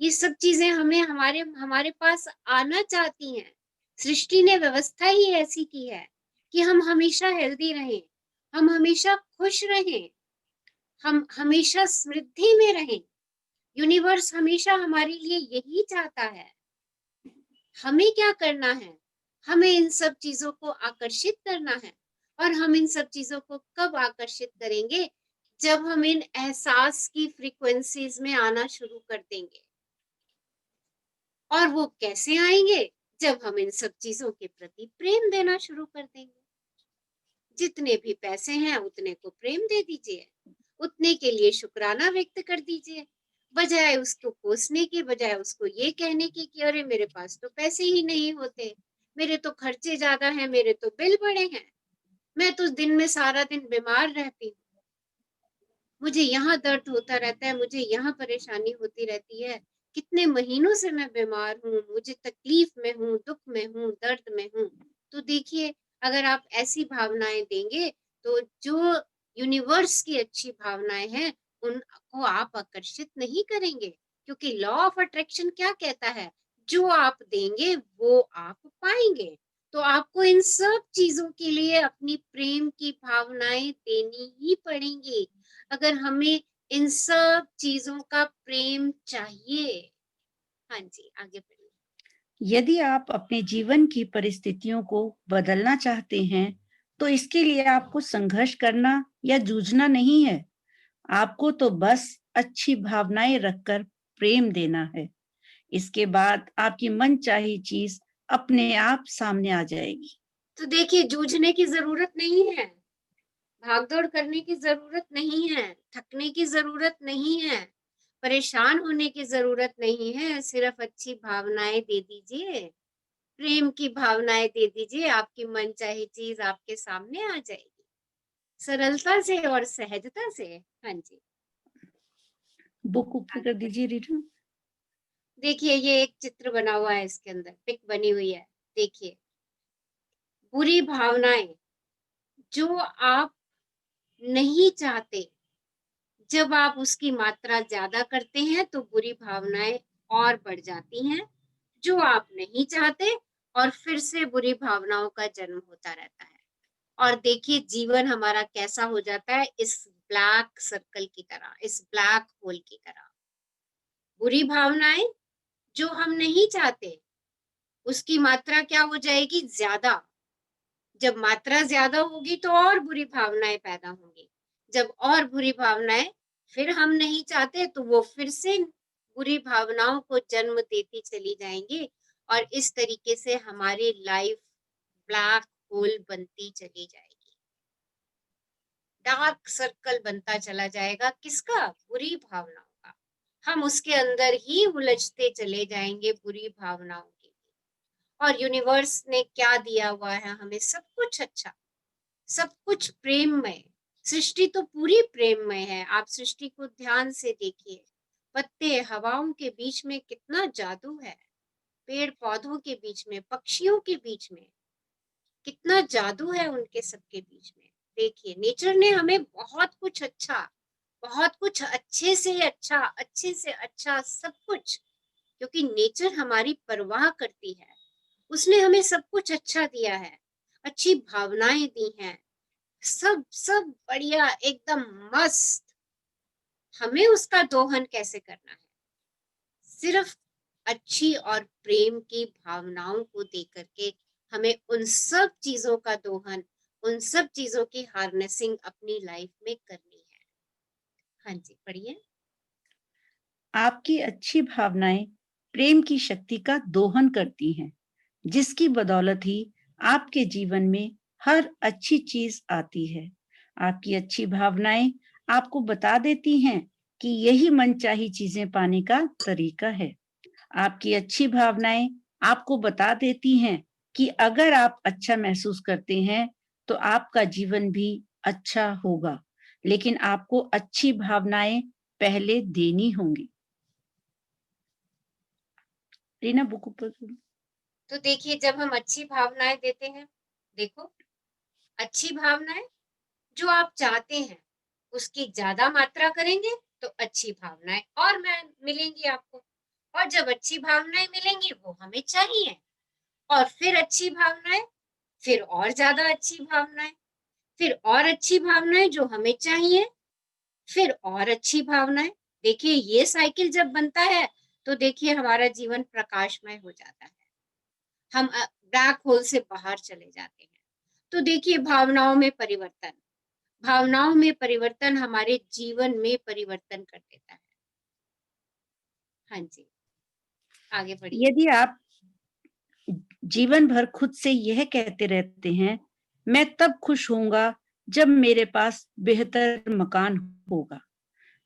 ये सब चीजें हमें हमारे हमारे पास आना चाहती हैं। सृष्टि ने व्यवस्था ही ऐसी की है कि हम हमेशा हेल्दी रहें, हम हमेशा खुश रहें, हम हमेशा समृद्धि में रहें। यूनिवर्स हमेशा हमारे लिए यही चाहता है। हमें क्या करना है? हमें इन सब चीजों को आकर्षित करना है। और हम इन सब चीजों को कब आकर्षित करेंगे? जब हम इन एहसास की फ्रीक्वेंसीज में आना शुरू कर देंगे। और वो कैसे आएंगे? जब हम इन सब चीजों के प्रति प्रेम देना शुरू कर देंगे। जितने भी पैसे हैं उतने को प्रेम दे दीजिए, उतने के लिए शुक्राना व्यक्त कर दीजिए, बजाय उसको कोसने के, बजाय उसको ये कहने की कि अरे मेरे पास तो पैसे ही नहीं होते, मेरे तो खर्चे ज्यादा हैं, मेरे तो बिल बड़े हैं, मैं तो दिन में सारा दिन बीमार रहती हूँ, मुझे यहाँ दर्द होता रहता है, मुझे यहाँ परेशानी होती रहती है, कितने महीनों से मैं बीमार हूँ, मुझे तकलीफ में हूँ, दुख में हूँ, दर्द में हूँ। तो देखिए, अगर आप ऐसी भावनाएं देंगे तो जो यूनिवर्स की अच्छी भावनाएं हैं उनको आप आकर्षित नहीं करेंगे, क्योंकि लॉ ऑफ अट्रैक्शन क्या कहता है? जो आप देंगे वो आप पाएंगे। तो आपको इन सब चीजों के लिए अपनी प्रेम की भावनाएं देनी ही पड़ेंगी, अगर हमें इन सब चीजों का प्रेम चाहिए। हाँ जी, आगे बढ़िए। यदि आप अपने जीवन की परिस्थितियों को बदलना चाहते हैं तो इसके लिए आपको संघर्ष करना या जूझना नहीं है, आपको तो बस अच्छी भावनाएं रखकर प्रेम देना है। इसके बाद आपकी मनचाही चीज अपने आप सामने आ जाएगी। तो देखिए, जूझने की जरूरत नहीं है, भागदौड़ करने की जरूरत नहीं है, थकने की जरूरत नहीं है, परेशान होने की जरूरत नहीं है, सिर्फ अच्छी भावनाएं दे दीजिए, प्रेम की भावनाएं दे दीजिए, आपकी मनचाही चीज आपके सामने आ जाएगी, सरलता से और सहजता से। हाँ जी, बुक ऊपर कर दीजिए रीडर। देखिए, ये एक चित्र बना हुआ है, इसके अंदर पिक बनी हुई है। देखिए, बुरी भावनाएं जो आप नहीं चाहते, जब आप उसकी मात्रा ज्यादा करते हैं तो बुरी भावनाएं और बढ़ जाती हैं, जो आप नहीं चाहते, और फिर से बुरी भावनाओं का जन्म होता रहता है। और देखिए, जीवन हमारा कैसा हो जाता है, इस ब्लैक सर्कल की तरह, इस ब्लैक होल की तरह। बुरी भावनाएं जो हम नहीं चाहते, उसकी मात्रा क्या हो जाएगी? ज्यादा। जब मात्रा ज्यादा होगी तो और बुरी भावनाएं पैदा होंगी, जब और बुरी भावनाएं फिर हम नहीं चाहते तो वो फिर से बुरी भावनाओं को जन्म देती चली जाएंगी, और इस तरीके से हमारी लाइफ ब्लैक होल बनती चली जाएगी, डार्क सर्कल बनता चला जाएगा। किसका? बुरी भावनाओं का। हम उसके अंदर ही उलझते चले जाएंगे बुरी भावनाओं के। और यूनिवर्स ने क्या दिया हुआ है हमें? सब कुछ अच्छा, सब कुछ प्रेममय। सृष्टि तो पूरी प्रेममय है। आप सृष्टि को ध्यान से देखिए, पत्ते हवाओं के बीच में कितना जादू है, पेड़ पौधों के बीच में, पक्षियों के बीच में कितना जादू है, उनके सबके बीच में। देखिए, नेचर ने हमें बहुत कुछ अच्छा, बहुत कुछ अच्छे से अच्छा, अच्छे से अच्छा सब कुछ, क्योंकि नेचर हमारी परवाह करती है, उसने हमें सब कुछ अच्छा दिया है, अच्छी भावनाएं दी हैं, सब सब बढ़िया, एकदम मस्त। हमें उसका दोहन कैसे करना है? सिर्फ अच्छी और प्रेम की भावनाओं को देकर के हमें उन सब चीजों का दोहन, उन सब चीजों की हार्नेसिंग अपनी लाइफ में करनी है। हाँ जी, पढ़िए। आपकी अच्छी भावनाएं प्रेम की शक्ति का दोहन करती हैं, जिसकी बदौलत ही आपके जीवन में हर अच्छी चीज आती है। आपकी अच्छी भावनाएं आपको बता देती हैं कि यही मनचाही चीजें पाने का तरीका है। आपकी अच्छी भावनाएं आपको बता देती हैं कि अगर आप अच्छा महसूस करते हैं तो आपका जीवन भी अच्छा होगा, लेकिन आपको अच्छी भावनाएं पहले देनी होंगी। रीना, बुक ऊपर। तो देखिए, जब हम अच्छी भावनाएं देते हैं, देखो, अच्छी भावनाएं जो आप चाहते हैं उसकी ज्यादा मात्रा करेंगे तो अच्छी भावनाएं और मिलेंगी आपको, और जब अच्छी भावनाएं मिलेंगी वो हमें चाहिए, और फिर अच्छी भावनाएं, फिर और ज्यादा अच्छी भावनाएं, फिर और अच्छी भावनाएं जो हमें चाहिए, फिर और अच्छी भावनाएं। देखिए, ये साइकिल जब बनता है तो देखिए हमारा जीवन प्रकाशमय हो जाता है, हम ब्लैक होल से बाहर चले जाते हैं। तो देखिए भावनाओं में परिवर्तन हमारे जीवन में परिवर्तन कर देता है। हाँ जी, आगे बढ़िए। यदि आप जीवन भर खुद से यह कहते रहते हैं, मैं तब खुश होऊंगा जब मेरे पास बेहतर मकान होगा,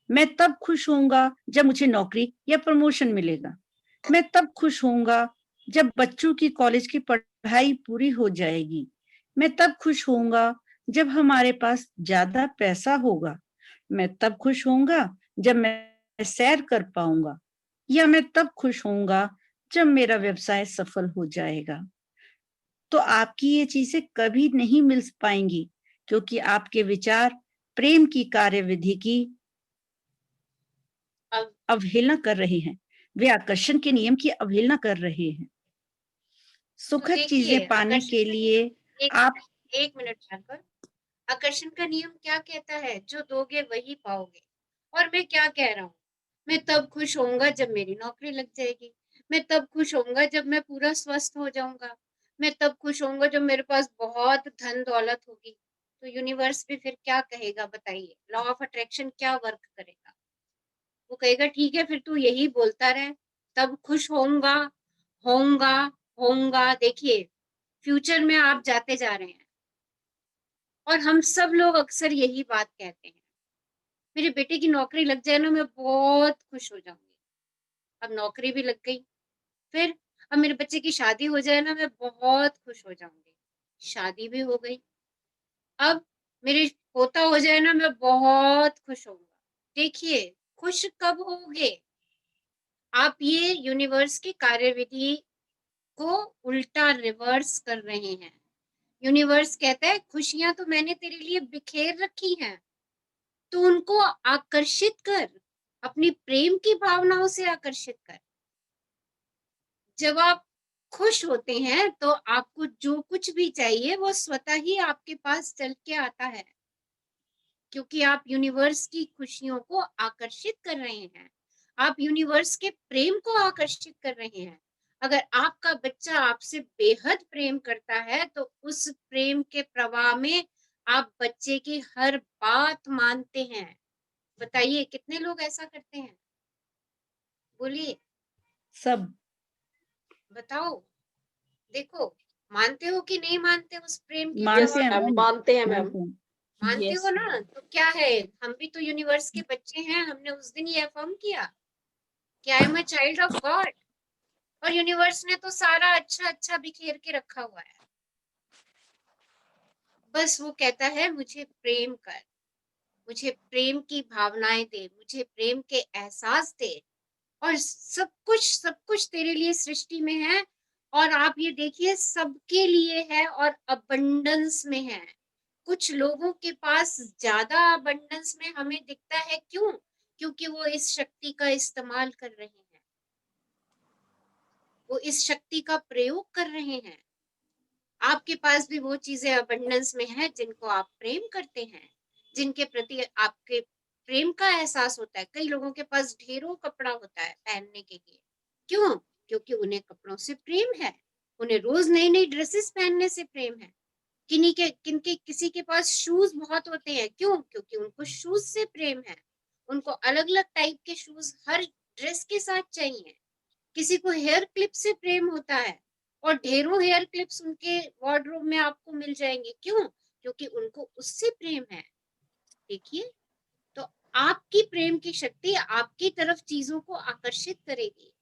मैं तब खुश होऊंगा जब मुझे नौकरी या प्रमोशन मिलेगा, मैं तब खुश होऊंगा जब बच्चों की कॉलेज की पढ़ाई पूरी हो जाएगी, मैं तब खुश होऊंगा जब हमारे पास ज्यादा पैसा होगा, मैं तब खुश होऊंगा जब मैं सैर कर पाऊंगा, या मैं तब खुश होऊंगा जब मेरा व्यवसाय सफल हो जाएगा। तो आपकी ये चीजें कभी नहीं मिल पाएंगी, क्योंकि आपके विचार प्रेम की कार्यविधि की अवहेलना कर रहे हैं, वे आकर्षण के नियम की अवहेलना कर रहे हैं। सुखद चीजें पाने के लिए आप एक मिनट पर आकर्षण का नियम क्या कहता है? जो दोगे वही पाओगे। और मैं क्या कह रहा हूँ, मैं तब खुश होऊंगा जब मेरी नौकरी लग जाएगी, मैं तब खुश होऊंगा जब मैं पूरा स्वस्थ हो जाऊंगा, मैं तब खुश होऊंगा जब मेरे पास बहुत धन दौलत होगी। तो यूनिवर्स भी फिर क्या कहेगा बताइए? लॉ ऑफ अट्रैक्शन क्या वर्क करेगा? वो कहेगा ठीक है फिर तू यही बोलता रहे, तब खुश होऊंगा होऊंगा होऊंगा। देखिए फ्यूचर में आप जाते जा रहे हैं और हम सब लोग अक्सर यही बात कहते हैं, मेरे बेटे की नौकरी लग जाए ना मैं बहुत खुश हो जाऊंगी। अब नौकरी भी लग गई, फिर अब मेरे बच्चे की शादी हो जाए ना मैं बहुत खुश हो जाऊंगी, शादी भी हो गई। अब मेरे पोता हो जाए ना मैं बहुत खुश होऊंगा। देखिए खुश कब होगे? आप ये यूनिवर्स की कार्यविधि को उल्टा रिवर्स कर रहे हैं। यूनिवर्स कहता है खुशियां तो मैंने तेरे लिए बिखेर रखी हैं, तो उनको आकर्षित कर, अपनी प्रेम की भावनाओं से आकर्षित कर। जब आप खुश होते हैं तो आपको जो कुछ भी चाहिए वो स्वतः ही आपके पास चल के आता है, क्योंकि आप यूनिवर्स की खुशियों को आकर्षित कर रहे हैं, आप यूनिवर्स के प्रेम को आकर्षित कर रहे हैं। अगर आपका बच्चा आपसे बेहद प्रेम करता है तो उस प्रेम के प्रवाह में आप बच्चे की हर बात मानते हैं। बताइए कितने लोग ऐसा करते हैं? बोलिए सब। बताओ, देखो मानते हो कि नहीं मानते उस प्रेम की मानते हैं प्रवाह को? मैम, मानते हैं मैम। मानते Yes, हो ना? तो क्या है, हम भी तो यूनिवर्स के बच्चे हैं। हमने उस दिन ये अफर्म किया कि I am a child of God, और यूनिवर्स ने तो सारा अच्छा अच्छा बिखेर के रखा हुआ है। बस वो कहता है मुझे प्रेम कर, मुझे प्रेम की भावनाएं दे, मुझे प्रेम के एहसास दे, और सब कुछ तेरे लिए सृष्टि में है। और आप ये देखिए सबके लिए है और अबंडेंस में है। कुछ लोगों के पास ज्यादा अबंडेंस में हमें दिखता है, क्यों? क्योंकि वो इस शक्ति का इस्तेमाल कर रहे हैं, वो इस शक्ति का प्रयोग कर रहे हैं। आपके पास भी वो चीजें अबंडेंस में है जिनको आप प्रेम करते हैं, जिनके प्रति आपके प्रेम का एहसास होता है। कई लोगों के पास ढेरों कपड़ा होता है पहनने के लिए, क्यों? क्योंकि उन्हें कपड़ों से प्रेम है, उन्हें रोज नई नई ड्रेसेस पहनने से प्रेम है। किसी के पास शूज बहुत होते हैं, क्यों? क्योंकि उनको शूज से प्रेम है, उनको अलग अलग टाइप के शूज हर ड्रेस के साथ चाहिए। किसी को हेयर क्लिप से प्रेम होता है और ढेरों हेयर क्लिप्स उनके वार्डरोब में आपको मिल जाएंगे, क्यों? क्योंकि उनको उससे प्रेम है। देखिए, तो आपकी प्रेम की शक्ति आपकी तरफ चीजों को आकर्षित करेगी,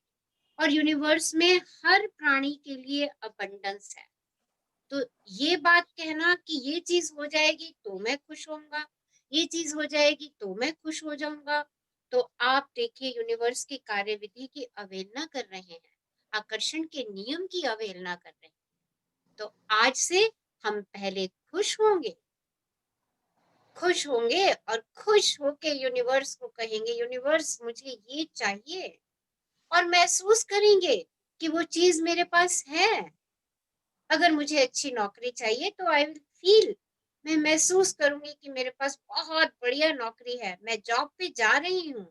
और यूनिवर्स में हर प्राणी के लिए अबंडेंस है। तो ये बात कहना कि ये चीज हो जाएगी तो मैं खुश होऊंगा, ये चीज हो जाएगी तो मैं खुश हो जाऊंगा, तो आप देखिए यूनिवर्स की कार्यविधि की अवहेलना कर रहे हैं, आकर्षण के नियम की अवहेलना कर रहे हैं। तो आज से हम पहले खुश होंगे और खुश होके यूनिवर्स को कहेंगे यूनिवर्स मुझे ये चाहिए, और महसूस करेंगे कि वो चीज मेरे पास है। अगर मुझे अच्छी नौकरी चाहिए तो आई विल फील, मैं महसूस करूंगी कि मेरे पास बहुत बढ़िया नौकरी है, मैं जॉब पे जा रही हूँ,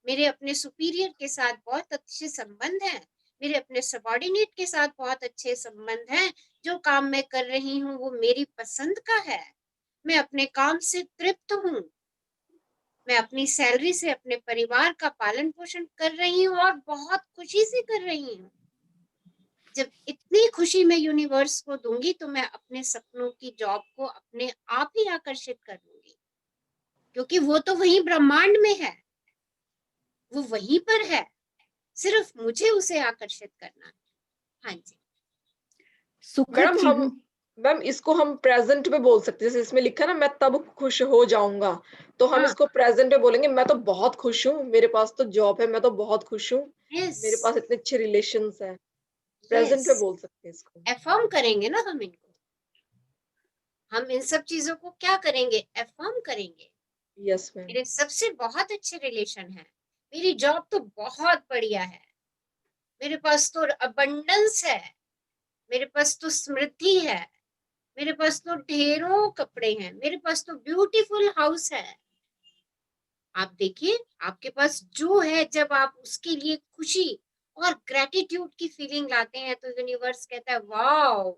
मेरे अपने सुपीरियर के साथ बहुत अच्छे संबंध हैं, मेरे अपने सबॉर्डिनेट के साथ बहुत अच्छे संबंध हैं, जो काम मैं कर रही हूँ वो मेरी पसंद का है, मैं अपने काम से तृप्त हूँ, मैं अपनी सैलरी से अपने परिवार का पालन पोषण कर रही हूँ और बहुत खुशी से कर रही हूँ। जब इतनी खुशी मैं यूनिवर्स को दूंगी तो मैं अपने सपनों की जॉब को अपने आप ही आकर्षित कर लूंगी, क्योंकि वो तो वहीं ब्रह्मांड में है, वो वहीं पर है, सिर्फ मुझे उसे आकर्षित करना है। हाँ जी मैडम हम मैम इसको हम प्रेजेंट में बोल सकते हैं, जैसे इसमें लिखा है ना मैं तब खुश हो जाऊंगा, तो हम हाँ। इसको प्रेजेंट में बोलेंगे मैं तो बहुत खुश हूँ, मेरे पास तो जॉब है, मैं तो बहुत खुश हूँ, मेरे पास इतने अच्छे रिलेशंस है। प्रेजेंट में बोल सकते हैं इसको, एफर्म करेंगे ना हम इनको, हम इन सब चीजों को क्या करेंगे, एफर्म करेंगे। Yes ma'am. मेरे सबसे बहुत अच्छे रिलेशन है, मेरी जॉब तो बहुत बढ़िया है, मेरे पास तो अबंडेंस है, मेरे पास तो समृद्धि है, मेरे पास तो ढेरों कपड़े हैं, मेरे पास तो ब्यूटीफुल हाउस है। आप देखिए आपके पास जो है, जब आप उसके लिए खुशी और ग्रेटिट्यूड की फीलिंग लाते हैं तो यूनिवर्स कहता है वाओ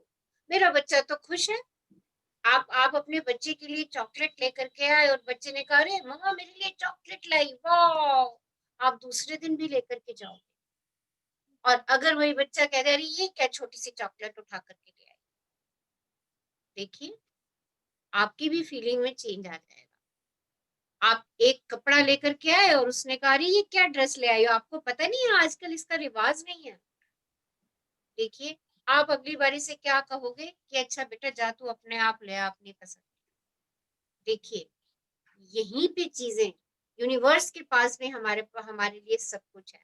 मेरा बच्चा तो खुश है। आप अपने बच्चे के लिए चॉकलेट लेकर के आए और बच्चे ने कहा अरे मम्मा मेरे लिए चॉकलेट लाई, वाओ, आप दूसरे दिन भी लेकर के जाओ। और अगर वही बच्चा कह दे अरे ये क्या छोटी सी चॉकलेट उठा करके ले आई, देखिए आपकी भी फीलिंग में चेंज आ जाएगा। आप एक कपड़ा लेकर के आए और उसने कहा अरे ये क्या ड्रेस ले आई हो, आपको पता नहीं है आजकल इसका रिवाज नहीं है, देखिए आप अगली बारी से क्या कहोगे कि अच्छा बेटा जा तू अपने आप ले आ अपनी पसंद। देखिए यहीं पे चीजें, यूनिवर्स के पास में हमारे लिए सब कुछ है,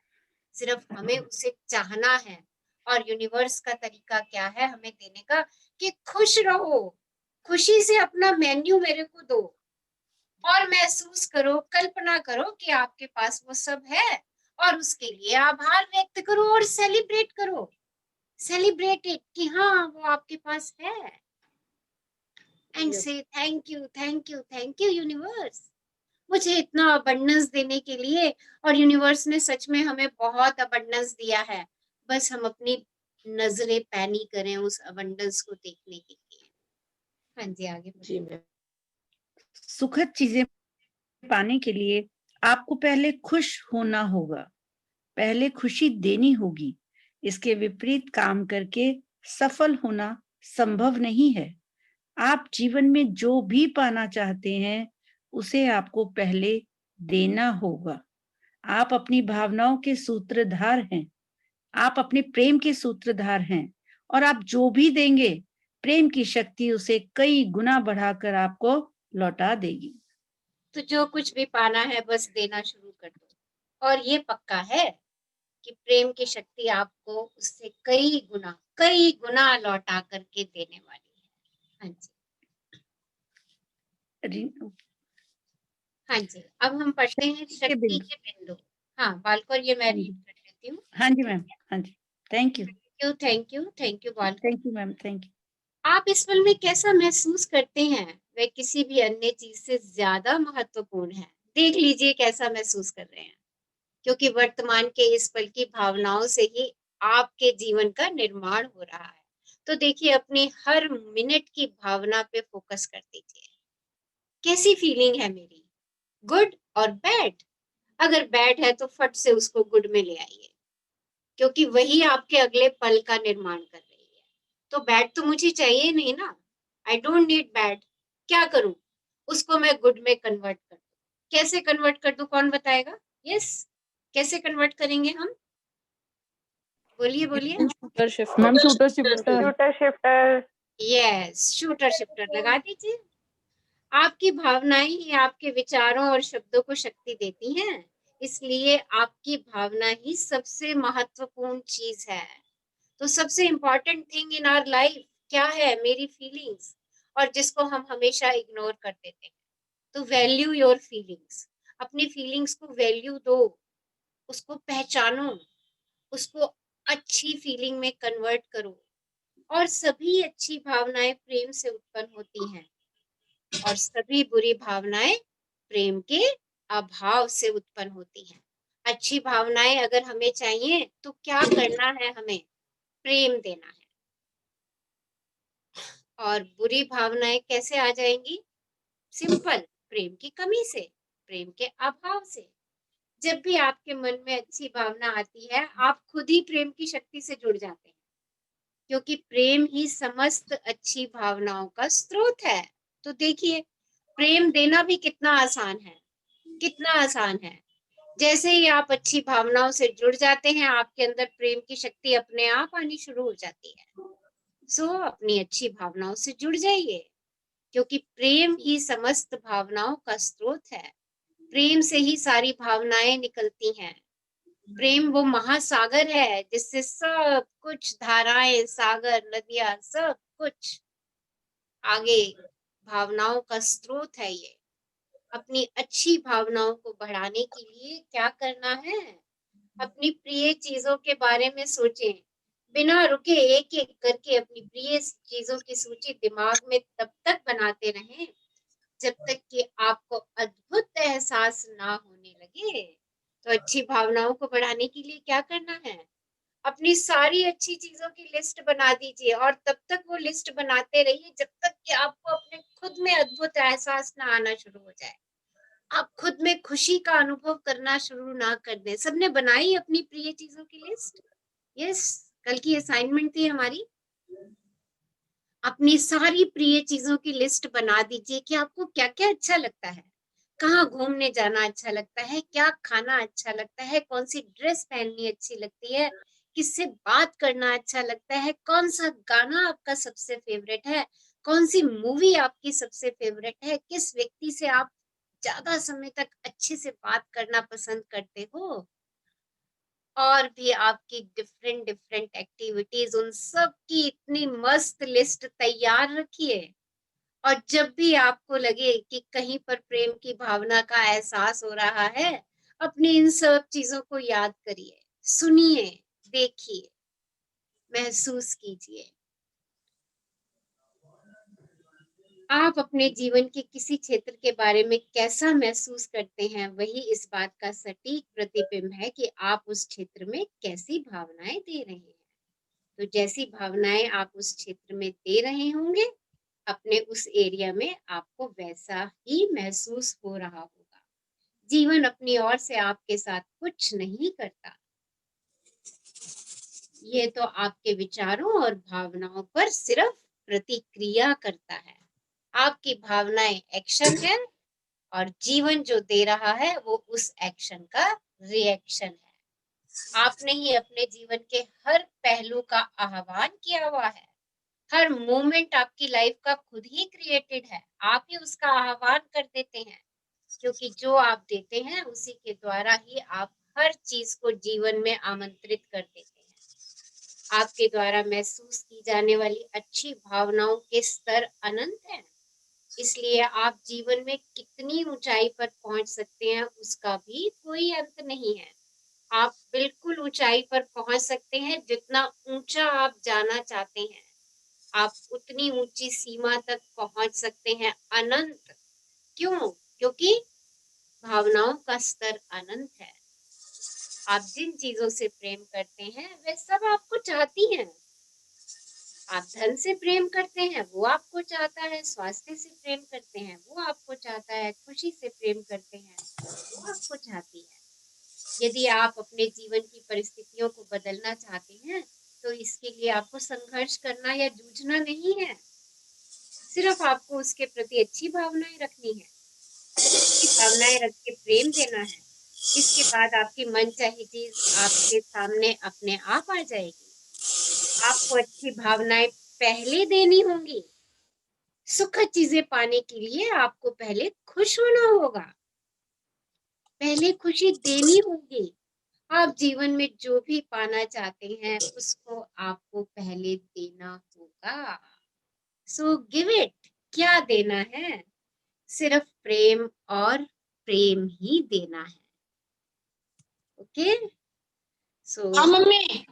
सिर्फ हमें उसे चाहना है। और यूनिवर्स का तरीका क्या है हमें देने का, कि खुश रहो, खुशी से अपना मेन्यू मेरे को दो और महसूस करो, कल्पना करो कि आपके पास वो सब है और उसके लिए आभार व्यक्त करो और सेलिब्रेट करो, सेलिब्रेट इट कि हाँ वो आपके पास है, एंड से thank you thank you thank you universe मुझे इतना अबंडेंस देने के लिए। और यूनिवर्स ने सच में हमें बहुत अबंडेंस दिया है, बस हम अपनी नजरें पैनी करें उस अबंडेंस को देखने के लिए। हाँ जी आगे जी मैम। सुखद चीजें पाने के लिए आपको पहले खुश होना होगा, पहले खुशी देनी होगी, इसके विपरीत काम करके सफल होना संभव नहीं है। आप जीवन में जो भी पाना चाहते हैं उसे आपको पहले देना होगा। आप अपनी भावनाओं के सूत्रधार हैं, आप अपने प्रेम के सूत्रधार हैं, और आप जो भी देंगे प्रेम की शक्ति उसे कई गुना बढ़ाकर आपको लौटा देगी। तो जो कुछ भी पाना है बस देना शुरू कर दो, और ये पक्का है कि प्रेम की शक्ति आपको उससे कई गुना लौटा करके देने वाली है। हाँ जी हाँ जी अब हम पढ़ते हैं शक्ति के बिंदु। हाँ बालकोर ये मैं रीड कर लेती हूँ। हाँ जी मैम, हाँ जी, थैंक यू बालकोर, thank you ma'am, thank you. आप इस पल में कैसा महसूस करते हैं वह किसी भी अन्य चीज से ज्यादा महत्वपूर्ण है। देख लीजिए कैसा महसूस कर रहे हैं, क्योंकि वर्तमान के इस पल की भावनाओं से ही आपके जीवन का निर्माण हो रहा है। तो देखिए अपनी हर मिनट की भावना पे फोकस कर दीजिए, कैसी फीलिंग है मेरी, गुड और बैड। अगर बैड है तो फट से उसको गुड में ले आइए, क्योंकि वही आपके अगले पल का निर्माण कर रही है। तो बैड तो मुझे चाहिए नहीं ना, आई डोंट नीड बैड, क्या करूं, उसको मैं गुड में कन्वर्ट कर दूं। कैसे कन्वर्ट कर दूं कौन बताएगा? यस कैसे कन्वर्ट करेंगे हम, बोलिए बोलिए। Shooter shifter yes shooter shifter लगा दीजिए। आपकी भावनाएं ही आपके विचारों और शब्दों को शक्ति देती हैं, इसलिए आपकी भावना ही सबसे महत्वपूर्ण चीज है। तो सबसे important thing in our life क्या है? मेरी फीलिंग्स, और जिसको हम हमेशा इग्नोर कर देते हैं। तो वैल्यू योर फीलिंग्स, अपनी फीलिंग्स को वैल्यू दो, उसको पहचानो, उसको अच्छी फीलिंग में कन्वर्ट करो। और सभी अच्छी भावनाएं प्रेम से उत्पन्न होती हैं और सभी बुरी भावनाएं प्रेम के अभाव से उत्पन्न होती हैं। अच्छी भावनाएं अगर हमें चाहिए तो क्या करना है, हमें प्रेम देना है। और बुरी भावनाएं कैसे आ जाएंगी? सिंपल, प्रेम की कमी से, प्रेम के अभाव से। जब भी आपके मन में अच्छी भावना आती है, आप खुद ही प्रेम की शक्ति से जुड़ जाते हैं, क्योंकि प्रेम ही समस्त अच्छी भावनाओं का स्रोत है। तो देखिए, प्रेम देना भी कितना आसान है, कितना आसान है। जैसे ही आप अच्छी भावनाओं से जुड़ जाते हैं, आपके अंदर प्रेम की शक्ति अपने आप आनी शुरू हो जाती है। सो अपनी अच्छी भावनाओं से जुड़ जाइए, क्योंकि प्रेम ही समस्त भावनाओं का स्रोत है। प्रेम से ही सारी भावनाएं निकलती हैं। प्रेम वो महासागर है जिससे सब कुछ, धाराएं, सागर, नदियां, सब कुछ आगे, भावनाओं का स्रोत है ये। अपनी अच्छी भावनाओं को बढ़ाने के लिए क्या करना है? अपनी प्रिय चीजों के बारे में सोचें, बिना रुके एक एक करके अपनी प्रिय चीजों की सूची दिमाग में तब तक बनाते रहें जब तक कि आपको अद्भुत एहसास ना होने लगे। तो अच्छी भावनाओं को बढ़ाने के लिए क्या करना है? अपनी सारी अच्छी चीजों की लिस्ट बना दीजिए, और तब तक वो लिस्ट बनाते रहिए जब तक कि आपको अपने खुद में अद्भुत एहसास ना आना शुरू हो जाए, आप खुद में खुशी का अनुभव करना शुरू ना कर दें। सबने बनाई अपनी प्रिय चीजों की लिस्ट? यस, कल की असाइनमेंट थी हमारी। अपनी सारी प्रिय चीजों की लिस्ट बना दीजिए कि आपको क्या क्या अच्छा लगता है, कहाँ घूमने जाना अच्छा लगता है, क्या खाना अच्छा लगता है, कौन सी ड्रेस पहननी अच्छी लगती है, किससे बात करना अच्छा लगता है, कौन सा गाना आपका सबसे फेवरेट है, कौन सी मूवी आपकी सबसे फेवरेट है, किस व्यक्ति से आप ज्यादा समय तक अच्छे से बात करना पसंद करते हो, और भी आपकी डिफरेंट डिफरेंट एक्टिविटीज, उन सब की इतनी मस्त लिस्ट तैयार रखिए। और जब भी आपको लगे कि कहीं पर प्रेम की भावना का एहसास हो रहा है, अपनी इन सब चीजों को याद करिए, सुनिए, देखिए, महसूस कीजिए। आप अपने जीवन के किसी क्षेत्र के बारे में कैसा महसूस करते हैं, वही इस बात का सटीक प्रतिबिंब है कि आप उस क्षेत्र में कैसी भावनाएं दे रहे हैं। तो जैसी भावनाएं आप उस क्षेत्र में दे रहे होंगे, अपने उस एरिया में आपको वैसा ही महसूस हो रहा होगा। जीवन अपनी ओर से आपके साथ कुछ नहीं करता, ये तो आपके विचारों और भावनाओं पर सिर्फ प्रतिक्रिया करता है। आपकी भावनाएं एक्शन है, और जीवन जो दे रहा है वो उस एक्शन का रिएक्शन है। आपने ही अपने जीवन के हर पहलू का आह्वान किया हुआ है। हर मोमेंट आपकी लाइफ का खुद ही क्रिएटेड है, आप ही उसका आह्वान कर देते हैं, क्योंकि जो आप देते हैं उसी के द्वारा ही आप हर चीज को जीवन में आमंत्रित कर देते हैं। आपके द्वारा महसूस की जाने वाली अच्छी भावनाओं के स्तर अनंत हैं, इसलिए आप जीवन में कितनी ऊंचाई पर पहुंच सकते हैं उसका भी कोई अंत नहीं है। आप बिल्कुल ऊंचाई पर पहुंच सकते हैं, जितना ऊंचा आप जाना चाहते हैं आप उतनी ऊंची सीमा तक पहुंच सकते हैं, अनंत। क्यों? क्योंकि भावनाओं का स्तर अनंत है। आप जिन चीजों से प्रेम करते हैं वे सब आपको चाहती हैं। आप धन से प्रेम करते हैं, वो आपको चाहता है। स्वास्थ्य से प्रेम करते हैं, वो आपको चाहता है। खुशी से प्रेम करते हैं, वो आपको चाहती है। यदि आप अपने जीवन की परिस्थितियों को बदलना चाहते हैं, तो इसके लिए आपको संघर्ष करना या जूझना नहीं है, सिर्फ आपको उसके प्रति अच्छी भावनाएं रखनी है, अच्छी भावनाएं रख के प्रेम देना है। इसके बाद आपकी मनचाही चीज आपके सामने अपने आप आ जाएगी। आपको अच्छी भावनाएं पहले देनी होंगी। सुखद चीजें पाने के लिए आपको पहले खुश होना होगा, पहले खुशी देनी होगी। आप जीवन में जो भी पाना चाहते हैं उसको आपको पहले देना होगा। So give it. क्या देना है? सिर्फ प्रेम और प्रेम ही देना है। Okay, so mummy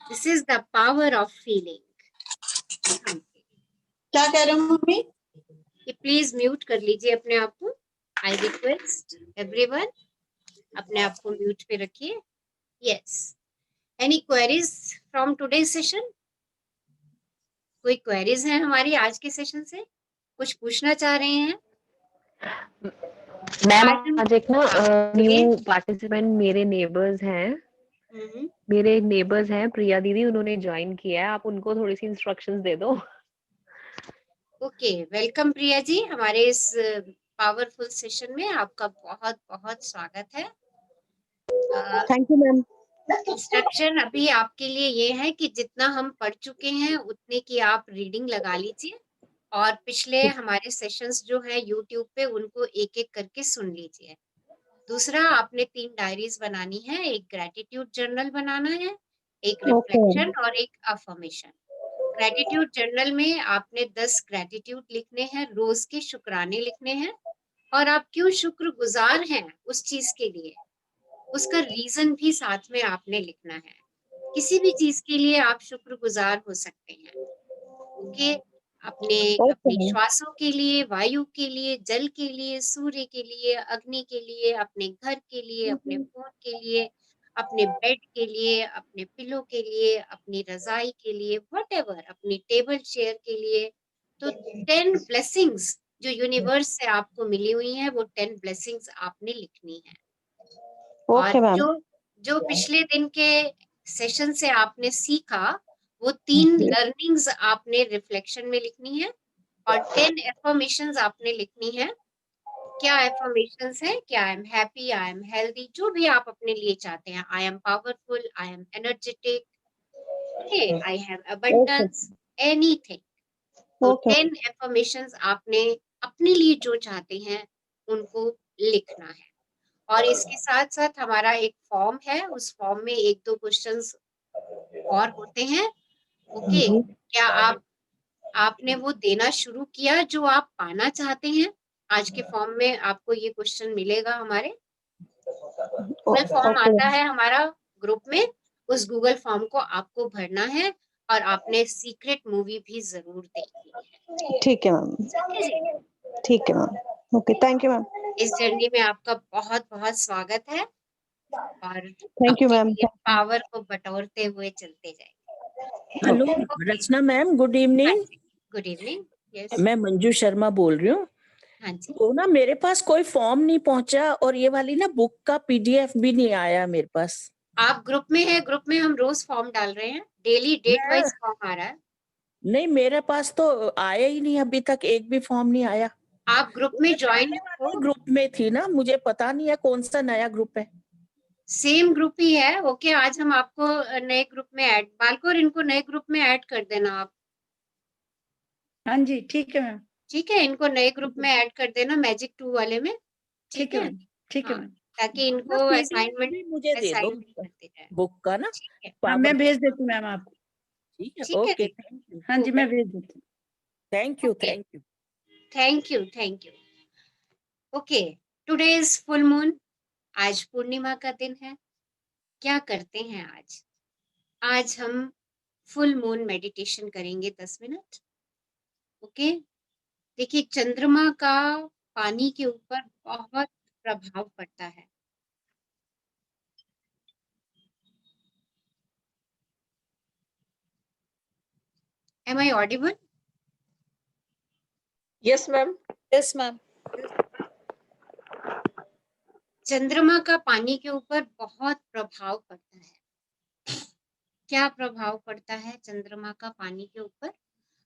this is the power of feeling. क्या कह रहे हो मम्मी? प्लीज म्यूट कर लीजिए अपने आप को। आई रिक्वेस्ट एवरीवन अपने आप को म्यूट पे रखिए। Yes, any queries from today session? कोई क्वेरीज है हमारी आज के सेशन से? कुछ पूछना चाह रहे हैं? मैम आज एक ना न्यू पार्टिसिपेंट मेरे नेबर्स हैं, प्रिया दीदी, उन्होंने ज्वाइन किया है। आप उनको थोड़ी सी इंस्ट्रक्शंस दे दो। ओके, वेलकम प्रिया जी, हमारे इस पावरफुल सेशन में आपका बहुत बहुत स्वागत है। Thank you ma'am. इंस्ट्रक्शन अभी आपके लिए ये है कि जितना हम पढ़ चुके हैं उतने की आप रीडिंग लगा लीजिए, और पिछले हमारे सेशंस जो है यूट्यूब पे उनको एक एक करके सुन लीजिए। दूसरा, आपने 3 डायरीज बनानी है, एक ग्रेटिट्यूड जर्नल बनाना है, एक रिफ्लेक्शन और एक अफर्मेशन। ग्रेटिट्यूड जर्नल में आपने 10 ग्रेटिट्यूड लिखने हैं, रोज के शुक्राने लिखने हैं, और आप क्यों शुक्रगुजार हैं उस चीज के लिए, उसका रीजन भी साथ में आपने लिखना है। किसी भी चीज के लिए आप शुक्रगुजार हो सकते हैं। ओके, अपने श्वासों के लिए, वायु के लिए, जल के लिए, सूर्य के लिए, अग्नि के लिए, अपने घर के लिए, अपने फोन के लिए, अपने बेड के लिए, अपने पिलो के लिए, अपनी रजाई के लिए, व्हाटएवर, अपनी टेबल चेयर के लिए। तो 10 ब्लेसिंग्स जो यूनिवर्स से आपको मिली हुई है, वो 10 ब्लेसिंग्स आपने लिखनी है। और जो पिछले दिन के सेशन से आपने सीखा, वो 3 लर्निंग्स आपने रिफ्लेक्शन में लिखनी है, और 10 एफर्मेशंस आपने लिखनी है। क्या एफर्मेशंस है? कि I am happy, I am healthy, जो भी आप अपने लिए चाहते हैं। I am powerful, I am energetic, okay, I have abundance, anything. तो 10 एफर्मेशंस आपने अपने लिए जो चाहते हैं उनको लिखना है। और इसके साथ साथ हमारा एक फॉर्म है, उस फॉर्म में 1-2 क्वेश्चंस और होते हैं। ओके, क्या आपने वो देना शुरू किया जो आप पाना चाहते हैं? आज के फॉर्म में आपको ये क्वेश्चन मिलेगा। हमारे गूगल फॉर्म आता है हमारा ग्रुप में, उस गूगल फॉर्म को आपको भरना है, और आपने सीक्रेट मूवी भी जरूर देखनी है। ठीक है मैम, ठीक है ma'am. Okay, thank you ma'am. इस जर्नी में आपका बहुत बहुत स्वागत है, और थैंक यू मैम। पावर को बटोरते हुए चलते जाएंगे। Hello Rachna ma'am, good evening. Good evening. Yes, मैं मंजू शर्मा बोल रही हूँ। हाँ जी। तो ना मेरे पास कोई फॉर्म नहीं पहुंचा, और ये वाली ना बुक का पीडीएफ भी नहीं आया मेरे पास। आप ग्रुप में है? ग्रुप में हम रोज फॉर्म डाल रहे हैं, डेली डेट वाइज फॉर्म आ रहा है। नहीं, मेरे पास तो आया ही नहीं, अभी तक एक भी फॉर्म नहीं आया। आप ग्रुप में ज्वाइन हो? ग्रुप में थी ना, मुझे पता नहीं है कौन सा नया ग्रुप है। सेम ग्रुप ही है। ओके, आज हम आपको नए ग्रुप में ऐड, बालकोर इनको नए ग्रुप में ऐड कर देना आप। हाँ जी, ठीक है मैम। ठीक है, इनको नए ग्रुप में ऐड कर देना, मैजिक 2 वाले में। ठीक है, ठीक है हाँ, मैम। ताकि इनको असाइनमेंट मुझे दे दो करते जाए बुक का ना। ठीक है, हाँ, मैं भेज देती हूँ मैम आपको। ठीक है, ठीक है ओके, जी। हाँ जी, मैं भेज देती हूँ। Thank you, Okay. Thank you, thank you, thank you. Okay, today is full moon. आज पूर्णिमा का दिन है। क्या करते हैं आज? आज हम फुल मून मेडिटेशन करेंगे 10 मिनट। ओके, देखिए, चंद्रमा का पानी के ऊपर बहुत प्रभाव पड़ता है। Am I audible? Yes ma'am. Yes ma'am. चंद्रमा का पानी के ऊपर बहुत प्रभाव पड़ता है। क्या प्रभाव पड़ता है चंद्रमा का पानी के ऊपर?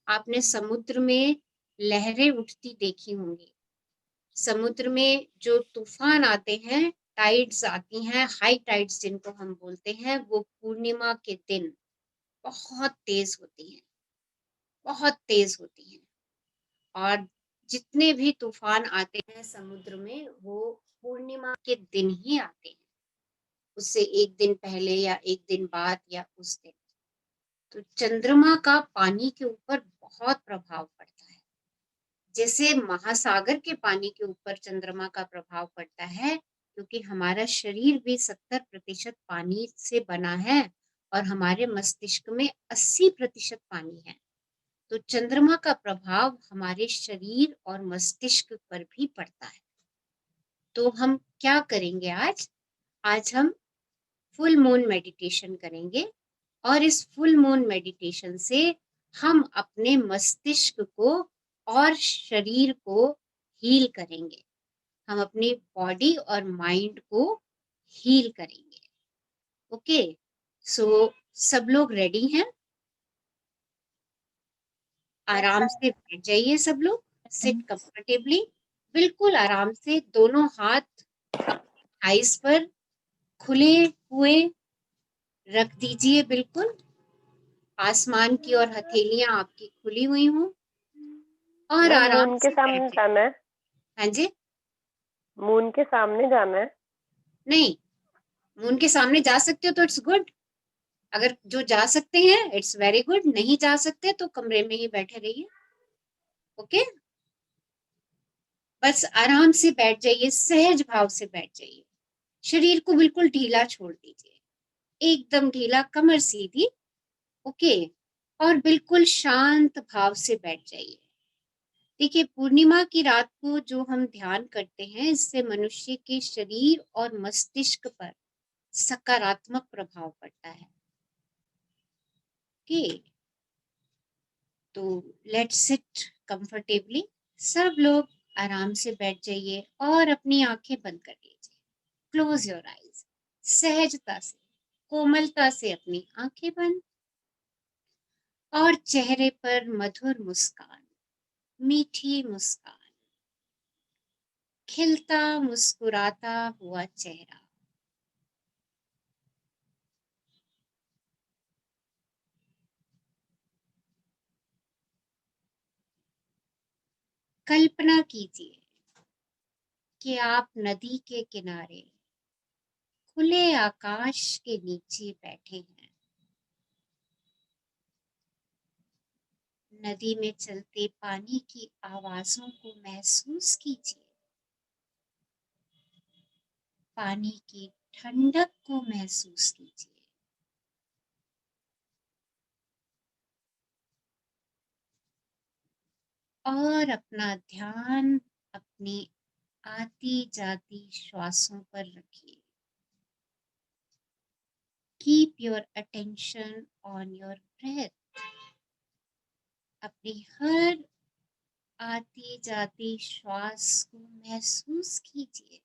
आपने समुद्र में लहरें उठती देखी होंगी। समुद्र में जो तूफान आते हैं, टाइड्स आती हैं, हाई टाइड्स जिनको हम बोलते हैं, वो पूर्णिमा के दिन बहुत तेज होती हैं, बहुत तेज होती हैं। और जितने भी तूफान आते हैं समुद्र में, वो पूर्णिमा के दिन ही आते हैं, उससे एक दिन पहले या एक दिन बाद या उस दिन। तो चंद्रमा का पानी के ऊपर बहुत प्रभाव पड़ता है। जैसे महासागर के पानी के ऊपर चंद्रमा का प्रभाव पड़ता है, क्योंकि हमारा शरीर भी 70% पानी से बना है, और हमारे मस्तिष्क में 80% पानी है। तो चंद्रमा का प्रभाव हमारे शरीर और मस्तिष्क पर भी पड़ता है। तो हम क्या करेंगे आज? आज हम फुल मून मेडिटेशन करेंगे और इस फुल मून मेडिटेशन से हम अपने मस्तिष्क को और शरीर को हील करेंगे। हम अपनी बॉडी और माइंड को हील करेंगे। ओके, सो सब लोग रेडी हैं? आराम से बैठ जाइए सब लोग, सिट कंफर्टेबली, बिल्कुल आराम से, दोनों हाथ अपने आईज पर खुले हुए रख दीजिए, बिल्कुल आसमान की और हथेलियां आपकी खुली हुई हों और मैम आराम मून के से सामने बैठ जाइए। जाना है? हाँ जी, मून के सामने जाना है? नहीं, मून के सामने जा सकते हो तो इट्स गुड, अगर जो जा सकते हैं इट्स वेरी गुड, नहीं जा सकते तो कमरे में ही बैठे रहिए। ओके, बस आराम से बैठ जाइए, सहज भाव से बैठ जाइए, शरीर को बिल्कुल ढीला छोड़ दीजिए, एकदम ढीला, कमर सीधी। ओके, और बिल्कुल शांत भाव से बैठ जाइए। देखिए, पूर्णिमा की रात को जो हम ध्यान करते हैं, इससे मनुष्य के शरीर और मस्तिष्क पर सकारात्मक प्रभाव पड़ता है। ओके, तो लेट्स सिट कंफर्टेबली, सब लोग आराम से बैठ जाइए और अपनी आंखें बंद कर लीजिए। क्लोज योर आईज, सहजता से, कोमलता से अपनी आंखें बंद और चेहरे पर मधुर मुस्कान, मीठी मुस्कान, खिलता मुस्कुराता हुआ चेहरा। कल्पना कीजिए कि आप नदी के किनारे खुले आकाश के नीचे बैठे हैं। नदी में चलते पानी की आवाजों को महसूस कीजिए, पानी की ठंडक को महसूस कीजिए। और अपना ध्यान अपनी आती जाती श्वासों पर रखिए। Keep your attention on your breath. अपनी हर आती जाती श्वास को महसूस कीजिए।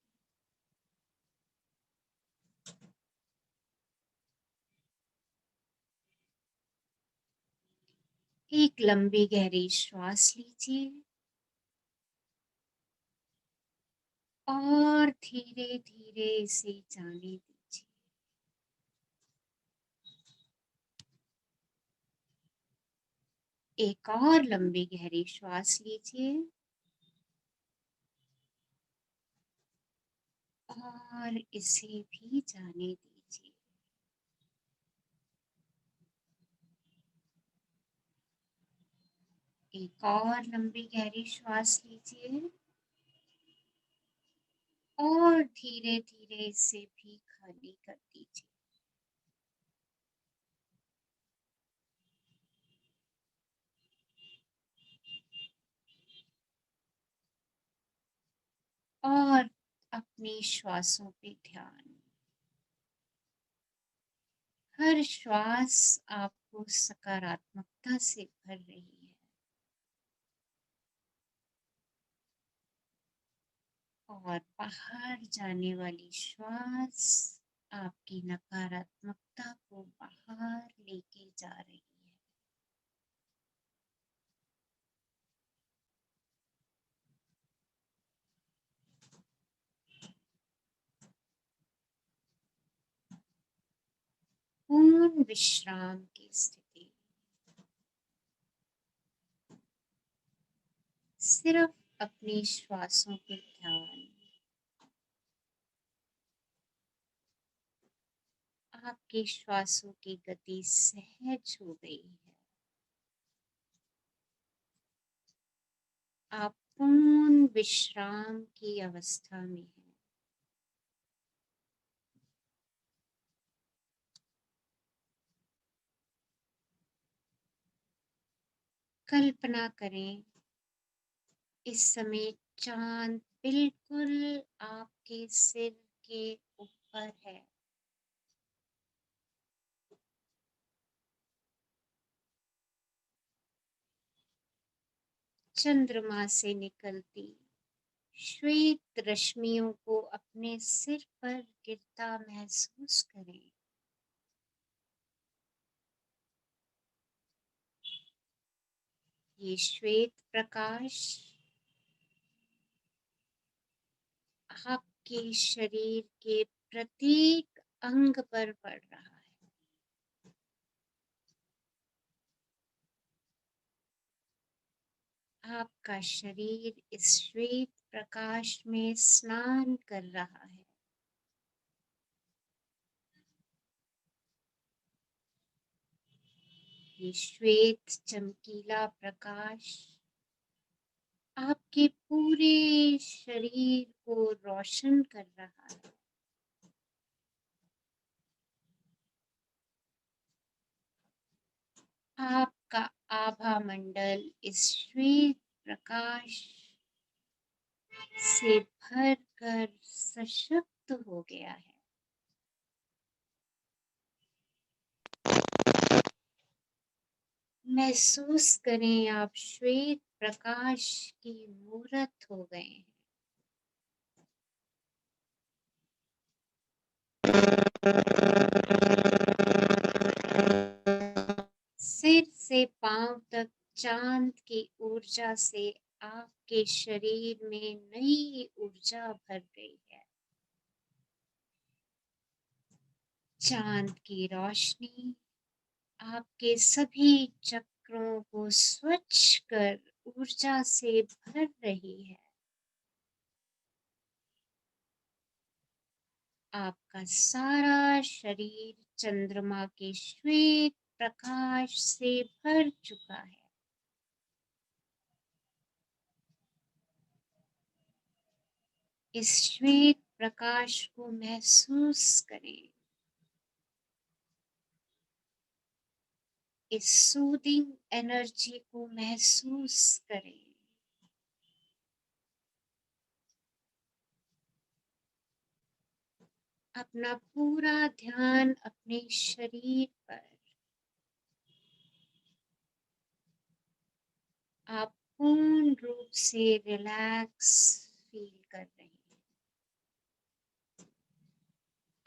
एक लंबी गहरी श्वास लीजिए और धीरे धीरे इसे जाने दीजिए। एक और लंबी गहरी श्वास लीजिए और इसे भी जाने दीजिए। एक और लंबी गहरी श्वास लीजिए और धीरे धीरे इसे भी खाली कर दीजिए। और अपनी श्वासों पे ध्यान, हर श्वास आपको सकारात्मकता से भर रही है और बाहर जाने वाली श्वास आपकी नकारात्मकता को बाहर लेके जा रही है। पूर्ण विश्राम की स्थिति, सिर्फ अपनी श्वासों पर ध्यान। आपकी श्वासों की गति सहज हो गई है। आप पूर्ण विश्राम की अवस्था में हैं। कल्पना करें, इस समय चांद बिल्कुल आपके सिर के पर है। चंद्रमा से निकलती श्वेत रश्मियों को अपने सिर पर गिरता महसूस करें। ये श्वेत प्रकाश आपके शरीर के प्रत्येक अंग पर पड़ रहा है। आपका शरीर इस श्वेत प्रकाश में स्नान कर रहा है। ये श्वेत चमकीला प्रकाश आपके पूरे शरीर को रोशन कर रहा है। आपका आभा मंडल इस श्वेत प्रकाश से भरकर सशक्त हो गया है। महसूस करें आप श्वेत प्रकाश की मूर्त हो गए हैं। सिर से पांव तक चांद की ऊर्जा से आपके शरीर में नई ऊर्जा भर गई है। चांद की रोशनी आपके सभी चक्रों को स्वच्छ कर ऊर्जा से भर रही है। आपका सारा शरीर चंद्रमा के श्वेत प्रकाश से भर चुका है। इस श्वेत प्रकाश को महसूस करें। इस सूदिंग एनर्जी को महसूस करें। अपना पूरा ध्यान अपने शरीर पर। आप पूर्ण रूप से रिलैक्स फील कर रहे हैं।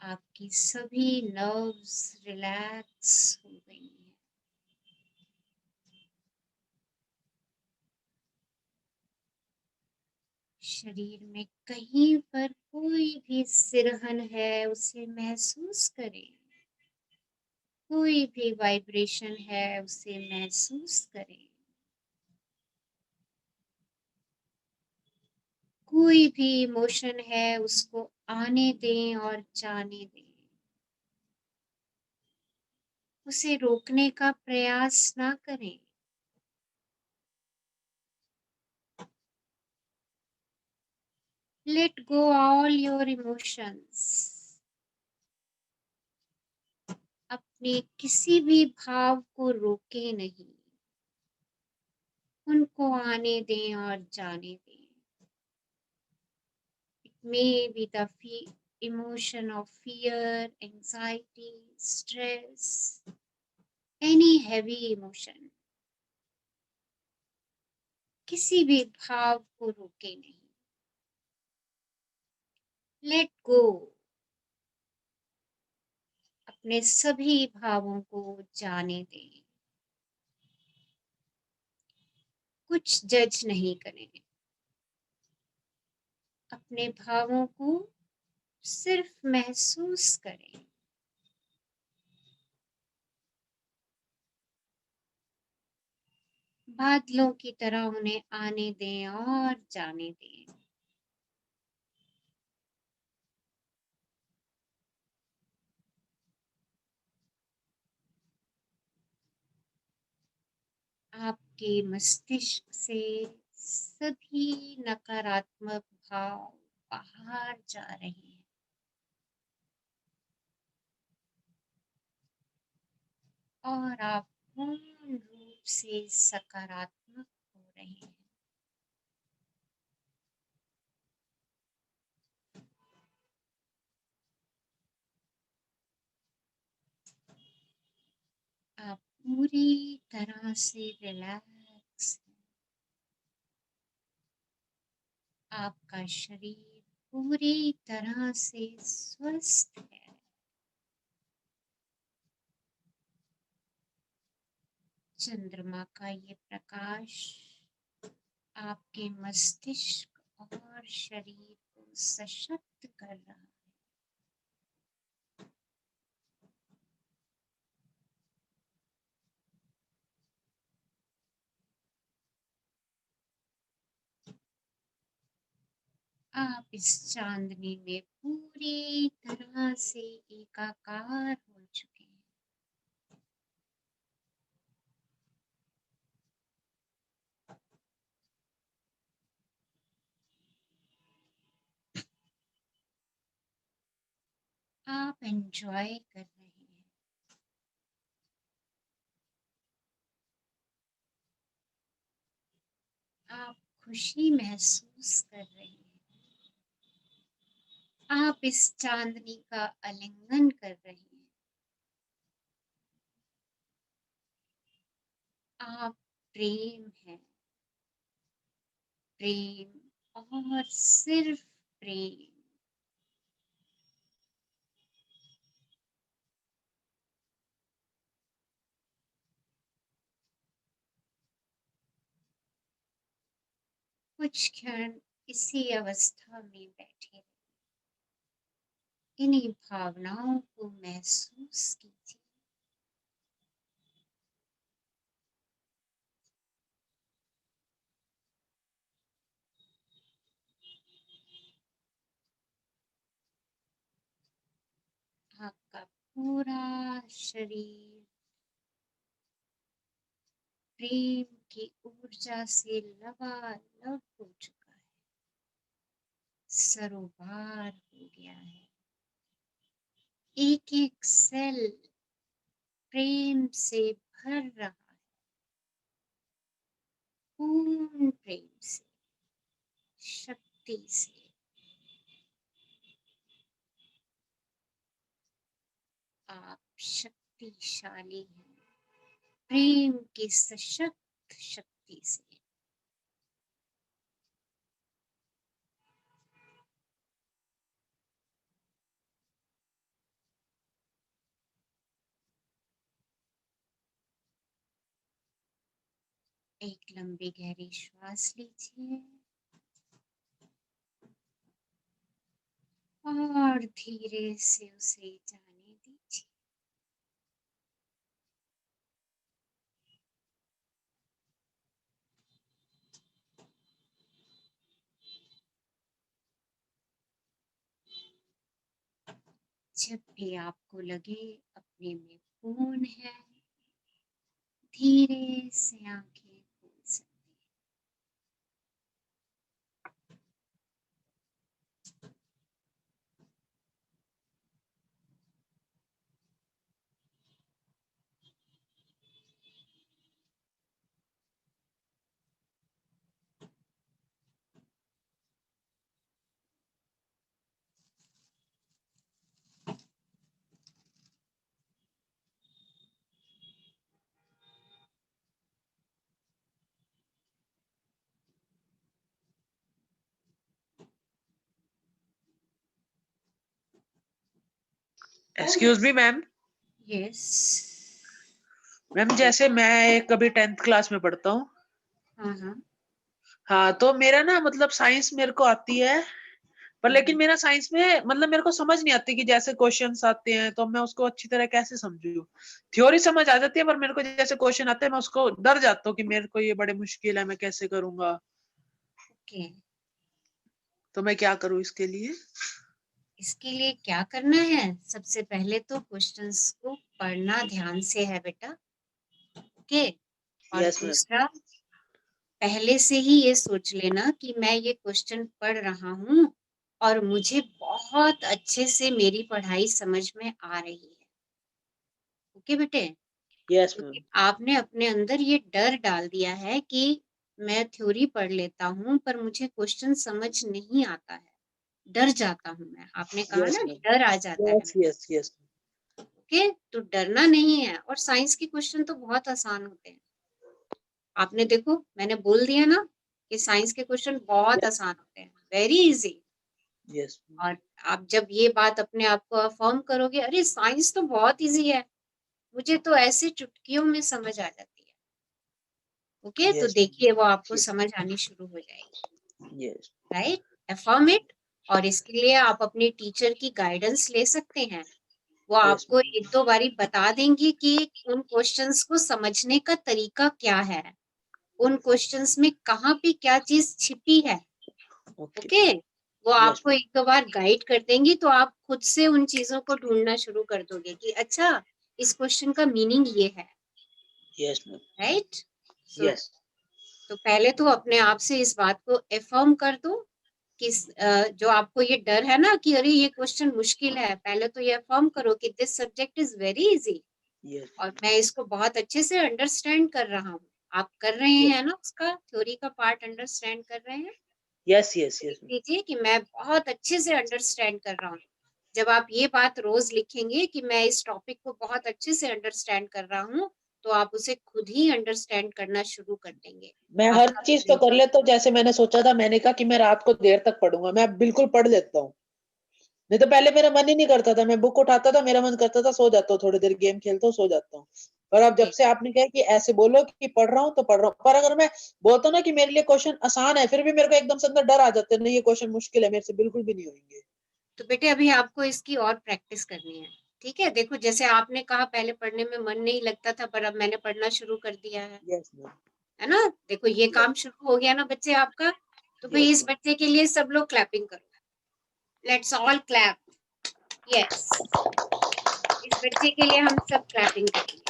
आपकी सभी नर्व्स रिलैक्स हो गई हैं। शरीर में कहीं पर कोई भी सिरहन है उसे महसूस करें। कोई भी वाइब्रेशन है उसे महसूस करें। कोई भी इमोशन है उसको आने दें और जाने दें। उसे रोकने का प्रयास ना करें। Let go all your emotions. अपने किसी भी भाव को रोके नहीं। उनको आने दें और जाने दें। It may be the emotion of fear, anxiety, stress, any heavy emotion. किसी भी भाव को रोके नहीं। Let go. अपने सभी भावों को जाने दें। कुछ जज नहीं करें। अपने भावों को सिर्फ महसूस करें। बादलों की तरह उन्हें आने दें और जाने दें। आपके मस्तिष्क से सभी नकारात्मक भाव बाहर जा रहे हैं। और आप पूर्ण रूप से सकारात्मक हो रहे हैं। पूरी तरह से रिलैक्स है। आपका शरीर पूरी तरह से स्वस्थ है। चंद्रमा का ये प्रकाश आपके मस्तिष्क और शरीर को सशक्त कर रहा है। आप इस चांदनी में पूरी तरह से एकाकार हो चुके हैं। आप एंजॉय कर रहे हैं। आप खुशी महसूस कर रहे हैं। आप इस चांदनी का आलिंगन कर रहे हैं। आप प्रेम हैं, प्रेम और सिर्फ प्रेम। कुछ क्षण इसी अवस्था में बैठे इन्हीं भावनाओं को महसूस कीजिए। आपका पूरा शरीर प्रेम की ऊर्जा से लबालब हो चुका है, सरोबार हो गया है। एक एक सेल प्रेम से भर रहा है, पूर्ण प्रेम से, शक्ति से। आप शक्तिशाली हैं, प्रेम की सशक्त शक्ति से। एक लंबी गहरी श्वास लीजिए और धीरे से उसे जाने दीजिए। जब भी आपको लगे अपने में पूर्ण है, धीरे से आंखें खोल सकते हैं। Excuse me ma'am. Yes ma'am जैसे मैं कभी 10th क्लास में पढ़ता हूँ। हाँ हाँ तो मेरा ना मतलब साइंस मेरे को आती है, पर लेकिन मेरा साइंस में मतलब मेरे को समझ नहीं आती कि जैसे क्वेश्चंस आते हैं तो मैं उसको अच्छी तरह कैसे समझूं। थ्योरी समझ आ जाती है, पर मेरे को जैसे क्वेश्चन आते हैं मैं उसको डर जाता हूँ कि मेरे को ये बड़े मुश्किल है, मैं कैसे करूंगा। ओके। तो मैं क्या करूँ इसके लिए? इसके लिए क्या करना है, सबसे पहले तो क्वेश्चंस को पढ़ना ध्यान से है बेटा। ओके। और यस मैम। दूसरा, पहले से ही ये सोच लेना कि मैं ये क्वेश्चन पढ़ रहा हूँ और मुझे बहुत अच्छे से मेरी पढ़ाई समझ में आ रही है। ओके बेटे। यस क्योंकि मैम। आपने अपने अंदर ये डर डाल दिया है कि मैं थ्योरी पढ़ लेता हूँ पर मुझे क्वेश्चन समझ नहीं आता है, डर जाता हूँ मैं। आपने कहा यस ना मैम। डर आ जाता है। Yes yes yes. ओके, तो डरना नहीं है। और साइंस के क्वेश्चन तो बहुत आसान होते हैं। आपने देखो, मैंने बोल दिया ना कि साइंस के क्वेश्चन बहुत आसान होते हैं, वेरी इजी। यस और आप जब ये बात अपने आप को अफर्म करोगे, अरे साइंस तो बहुत इजी है, मुझे तो ऐसे चुटकियों में समझ आ जाती है, ओके, तो यस देखिए वो आपको समझ आनी शुरू हो जाएगी, यस राइट? Affirm it. और इसके लिए आप अपने टीचर की गाइडेंस ले सकते हैं। वो आपको एक दो बारी बता देंगी कि उन क्वेश्चंस को समझने का तरीका क्या है, उन क्वेश्चंस में कहाँ पे क्या चीज छिपी है, ओके। वो आपको एक दो बार गाइड कर देंगी, तो आप खुद से उन चीजों को ढूंढना शुरू कर दोगे कि अच्छा इस क्वेश्चन का मीनिंग ये है, यस मैम राइट? यस तो पहले तो अपने आप से इस बात को अफर्म कर दो कि जो आपको ये डर है ना कि अरे ये क्वेश्चन मुश्किल है, पहले तो ये अफर्म करो कि this subject is very easy yes और मैं इसको बहुत अच्छे से अंडरस्टैंड कर रहा हूँ। आप कर रहे हैं ना, उसका थ्योरी का पार्ट अंडरस्टैंड कर रहे हैं? यस यस यस लीजिए कि मैं बहुत अच्छे से अंडरस्टैंड कर रहा हूँ। जब आप ये बात रोज लिखेंगे कि मैं इस टॉपिक को बहुत अच्छे से अंडरस्टैंड कर रहा हूँ, तो आप उसे खुद ही अंडरस्टैंड करना शुरू कर देंगे। मैं हर चीज तो कर लेता हूँ जैसे मैंने सोचा था। मैंने कहा कि मैं रात को देर तक पढ़ूंगा, मैं बिल्कुल पढ़ लेता हूँ। नहीं तो पहले मेरा मन ही नहीं करता था, मैं बुक उठाता था, मेरा मन करता था सो जाता हूँ, थोड़ी देर गेम खेलता हूँ, सो जाता हूँ। पर अब जब से आपने कहा कि ऐसे बोलो कि पढ़ रहा हूँ तो पढ़ रहा हूँ, पर अगर मैं बोलता हूँ ना कि मेरे लिए क्वेश्चन आसान है, फिर भी मेरे को एकदम से अंदर डर आ जाता है, नहीं ये क्वेश्चन मुश्किल है, मेरे से बिल्कुल भी नहीं होंगे। तो बेटे अभी आपको इसकी और प्रैक्टिस करनी है, ठीक है? देखो जैसे आपने कहा पहले पढ़ने में मन नहीं लगता था, पर अब मैंने पढ़ना शुरू कर दिया है, यस मैम है ना? देखो ये काम शुरू हो गया ना बच्चे आपका। तो भाई इस बच्चे के लिए सब लोग क्लैपिंग करो, लेट्स ऑल क्लैप, यस। इस बच्चे के लिए हम सब क्लैपिंग करेंगे।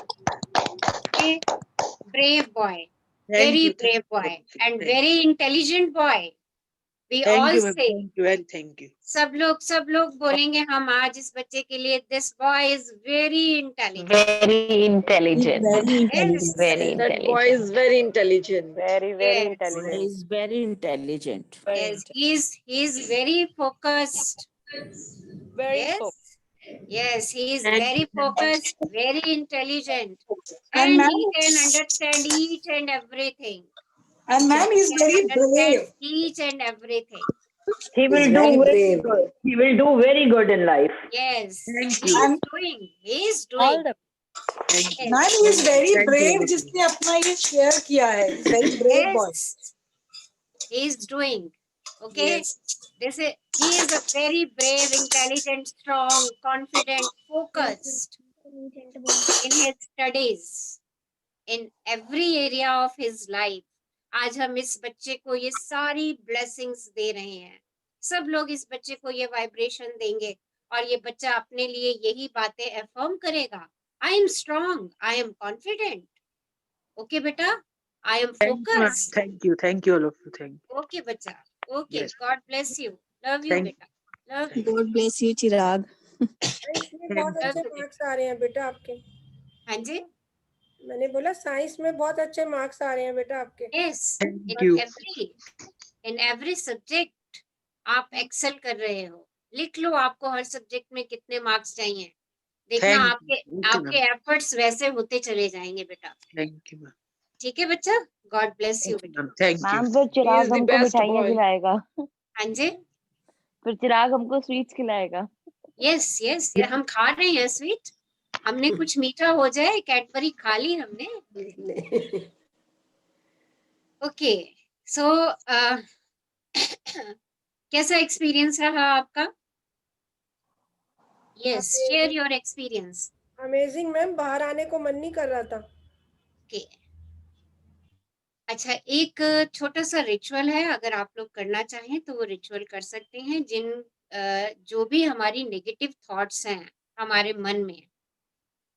Brave boy, very brave boy and very intelligent boy. We all say thank you सब लोग बोलेंगे हम आज इस बच्चे के लिए, this boy is very intelligent, Very intelligent. Very That boy intelligent. is very intelligent. Very Yes. intelligent. He is very intelligent. yes, he is very focused, Very yes, yes, he is And very focused, very intelligent, And and ma'am, he can understand each and everything. and ma'am He is can very understand brave. each and everything. He will He's do very very brave. good. He will do very good in life. Yes, Thank he you. is doing, he is doing. Thank you. Ma'am he is very Thank you, brave Olivia. जिसने अपना ये share किया है. He's very brave boy. Yes, he is doing. Okay, Yes. he is a very brave, intelligent, strong, confident, focused in his studies, in every area of his life. आज हम इस बच्चे को ये सारी ब्लेसिंग्स दे रहे हैं, सब लोग इस बच्चे को ये वाइब्रेशन देंगे और ये बच्चा अपने लिए यही बातें अफर्म करेगा। I am strong, I am confident, okay बेटा, I am Thank you, ma'am. Focused, Thank you, all of you. Thank you. Okay बच्चा, okay, Yes. God bless you, love you Thank बेटा, love you, God bless you, Chirag. इसमें बहुत अच्छे marks आ रहे हैं बेटा आपके। हाँ जी, मैंने बोला साइंस में बहुत अच्छे मार्क्स आ रहे हैं बेटा आपके। Yes, Thank you. In every subject आप एक्सेल कर रहे हो। लिख लो आपको हर सब्जेक्ट में कितने मार्क्स चाहिए, देखना Thank आपके you. Okay, आपके ma'am. एफर्ट्स वैसे होते चले जाएंगे बेटा। Thank you, ma'am. ठीक है बच्चा, गॉड ब्लेस यू बेटा। Ma'am, thank you. मैम फिर चिराग the हमको best मिठाइयाँ boy. खिलाएगा, हाँ जी, फिर चिराग हमको स्वीट्स खिलाएगा। यस यस, ये हम खा रहे हैं स्वीट, हमने कुछ मीठा हो जाए, कैडबरी खा ली हमने। ओके, सो कैसा एक्सपीरियंस रहा आपका? Yes, share your experience. Amazing ma'am, बाहर आने को मन नहीं कर रहा था। ओके, अच्छा, एक छोटा सा रिचुअल है, अगर आप लोग करना चाहें तो वो रिचुअल कर सकते हैं। जो भी हमारी नेगेटिव थॉट्स हैं हमारे मन में,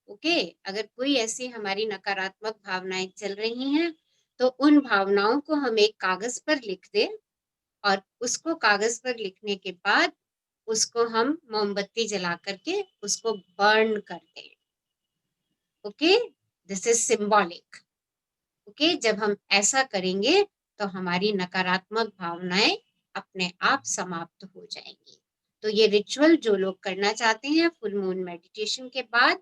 ओके, अगर कोई ऐसी हमारी नकारात्मक भावनाएं चल रही हैं तो उन भावनाओं को हम एक कागज पर लिख दें और उसको कागज पर लिखने के बाद उसको हम मोमबत्ती जला करके उसको बर्न कर दें। Okay, this is symbolic. Okay, जब हम ऐसा करेंगे तो हमारी नकारात्मक भावनाएं अपने आप समाप्त हो जाएंगी। तो ये रिचुअल जो लोग करना चाहते हैं फुल मून मेडिटेशन के बाद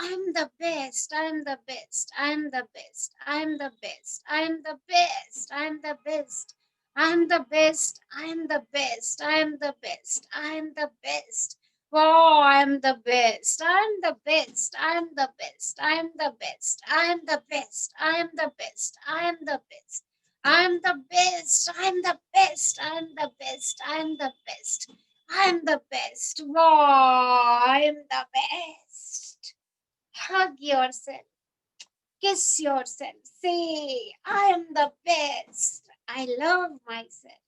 I'm the best. I'm the best. I'm the best. I'm the best. I'm the best. I'm the best. I'm the best. I'm the best. I'm the best. I'm the best. Wow, I'm the best. I'm the best. I'm the best. I'm the best. I'm the best. I'm the best. I'm the best. I'm the best. I'm the best. I'm the best. I'm the best. I'm the best. Wow, I'm the best. Hug yourself. Kiss yourself. Say, I am the best. I love myself.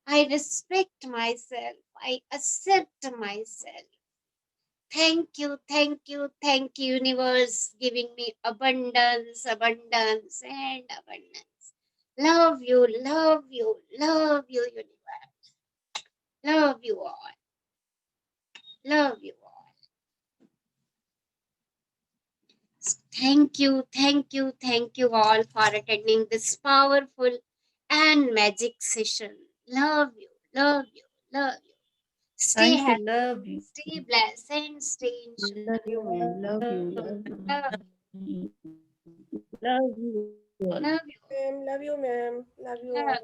I respect myself. I accept myself. Thank you, thank you, thank you, universe, giving me abundance, abundance, and abundance. Love you, love you, love you, universe. Love you all. Love you all. Thank you, thank you, thank you all for attending this powerful and magic session. Love you, love you, love you. Stay Thank you. happy, Love you. stay blessed, and stay in Love you, man. Love you. Love you. love, Love you. love you. Ma'am, love you, ma'am. Love you all. Love.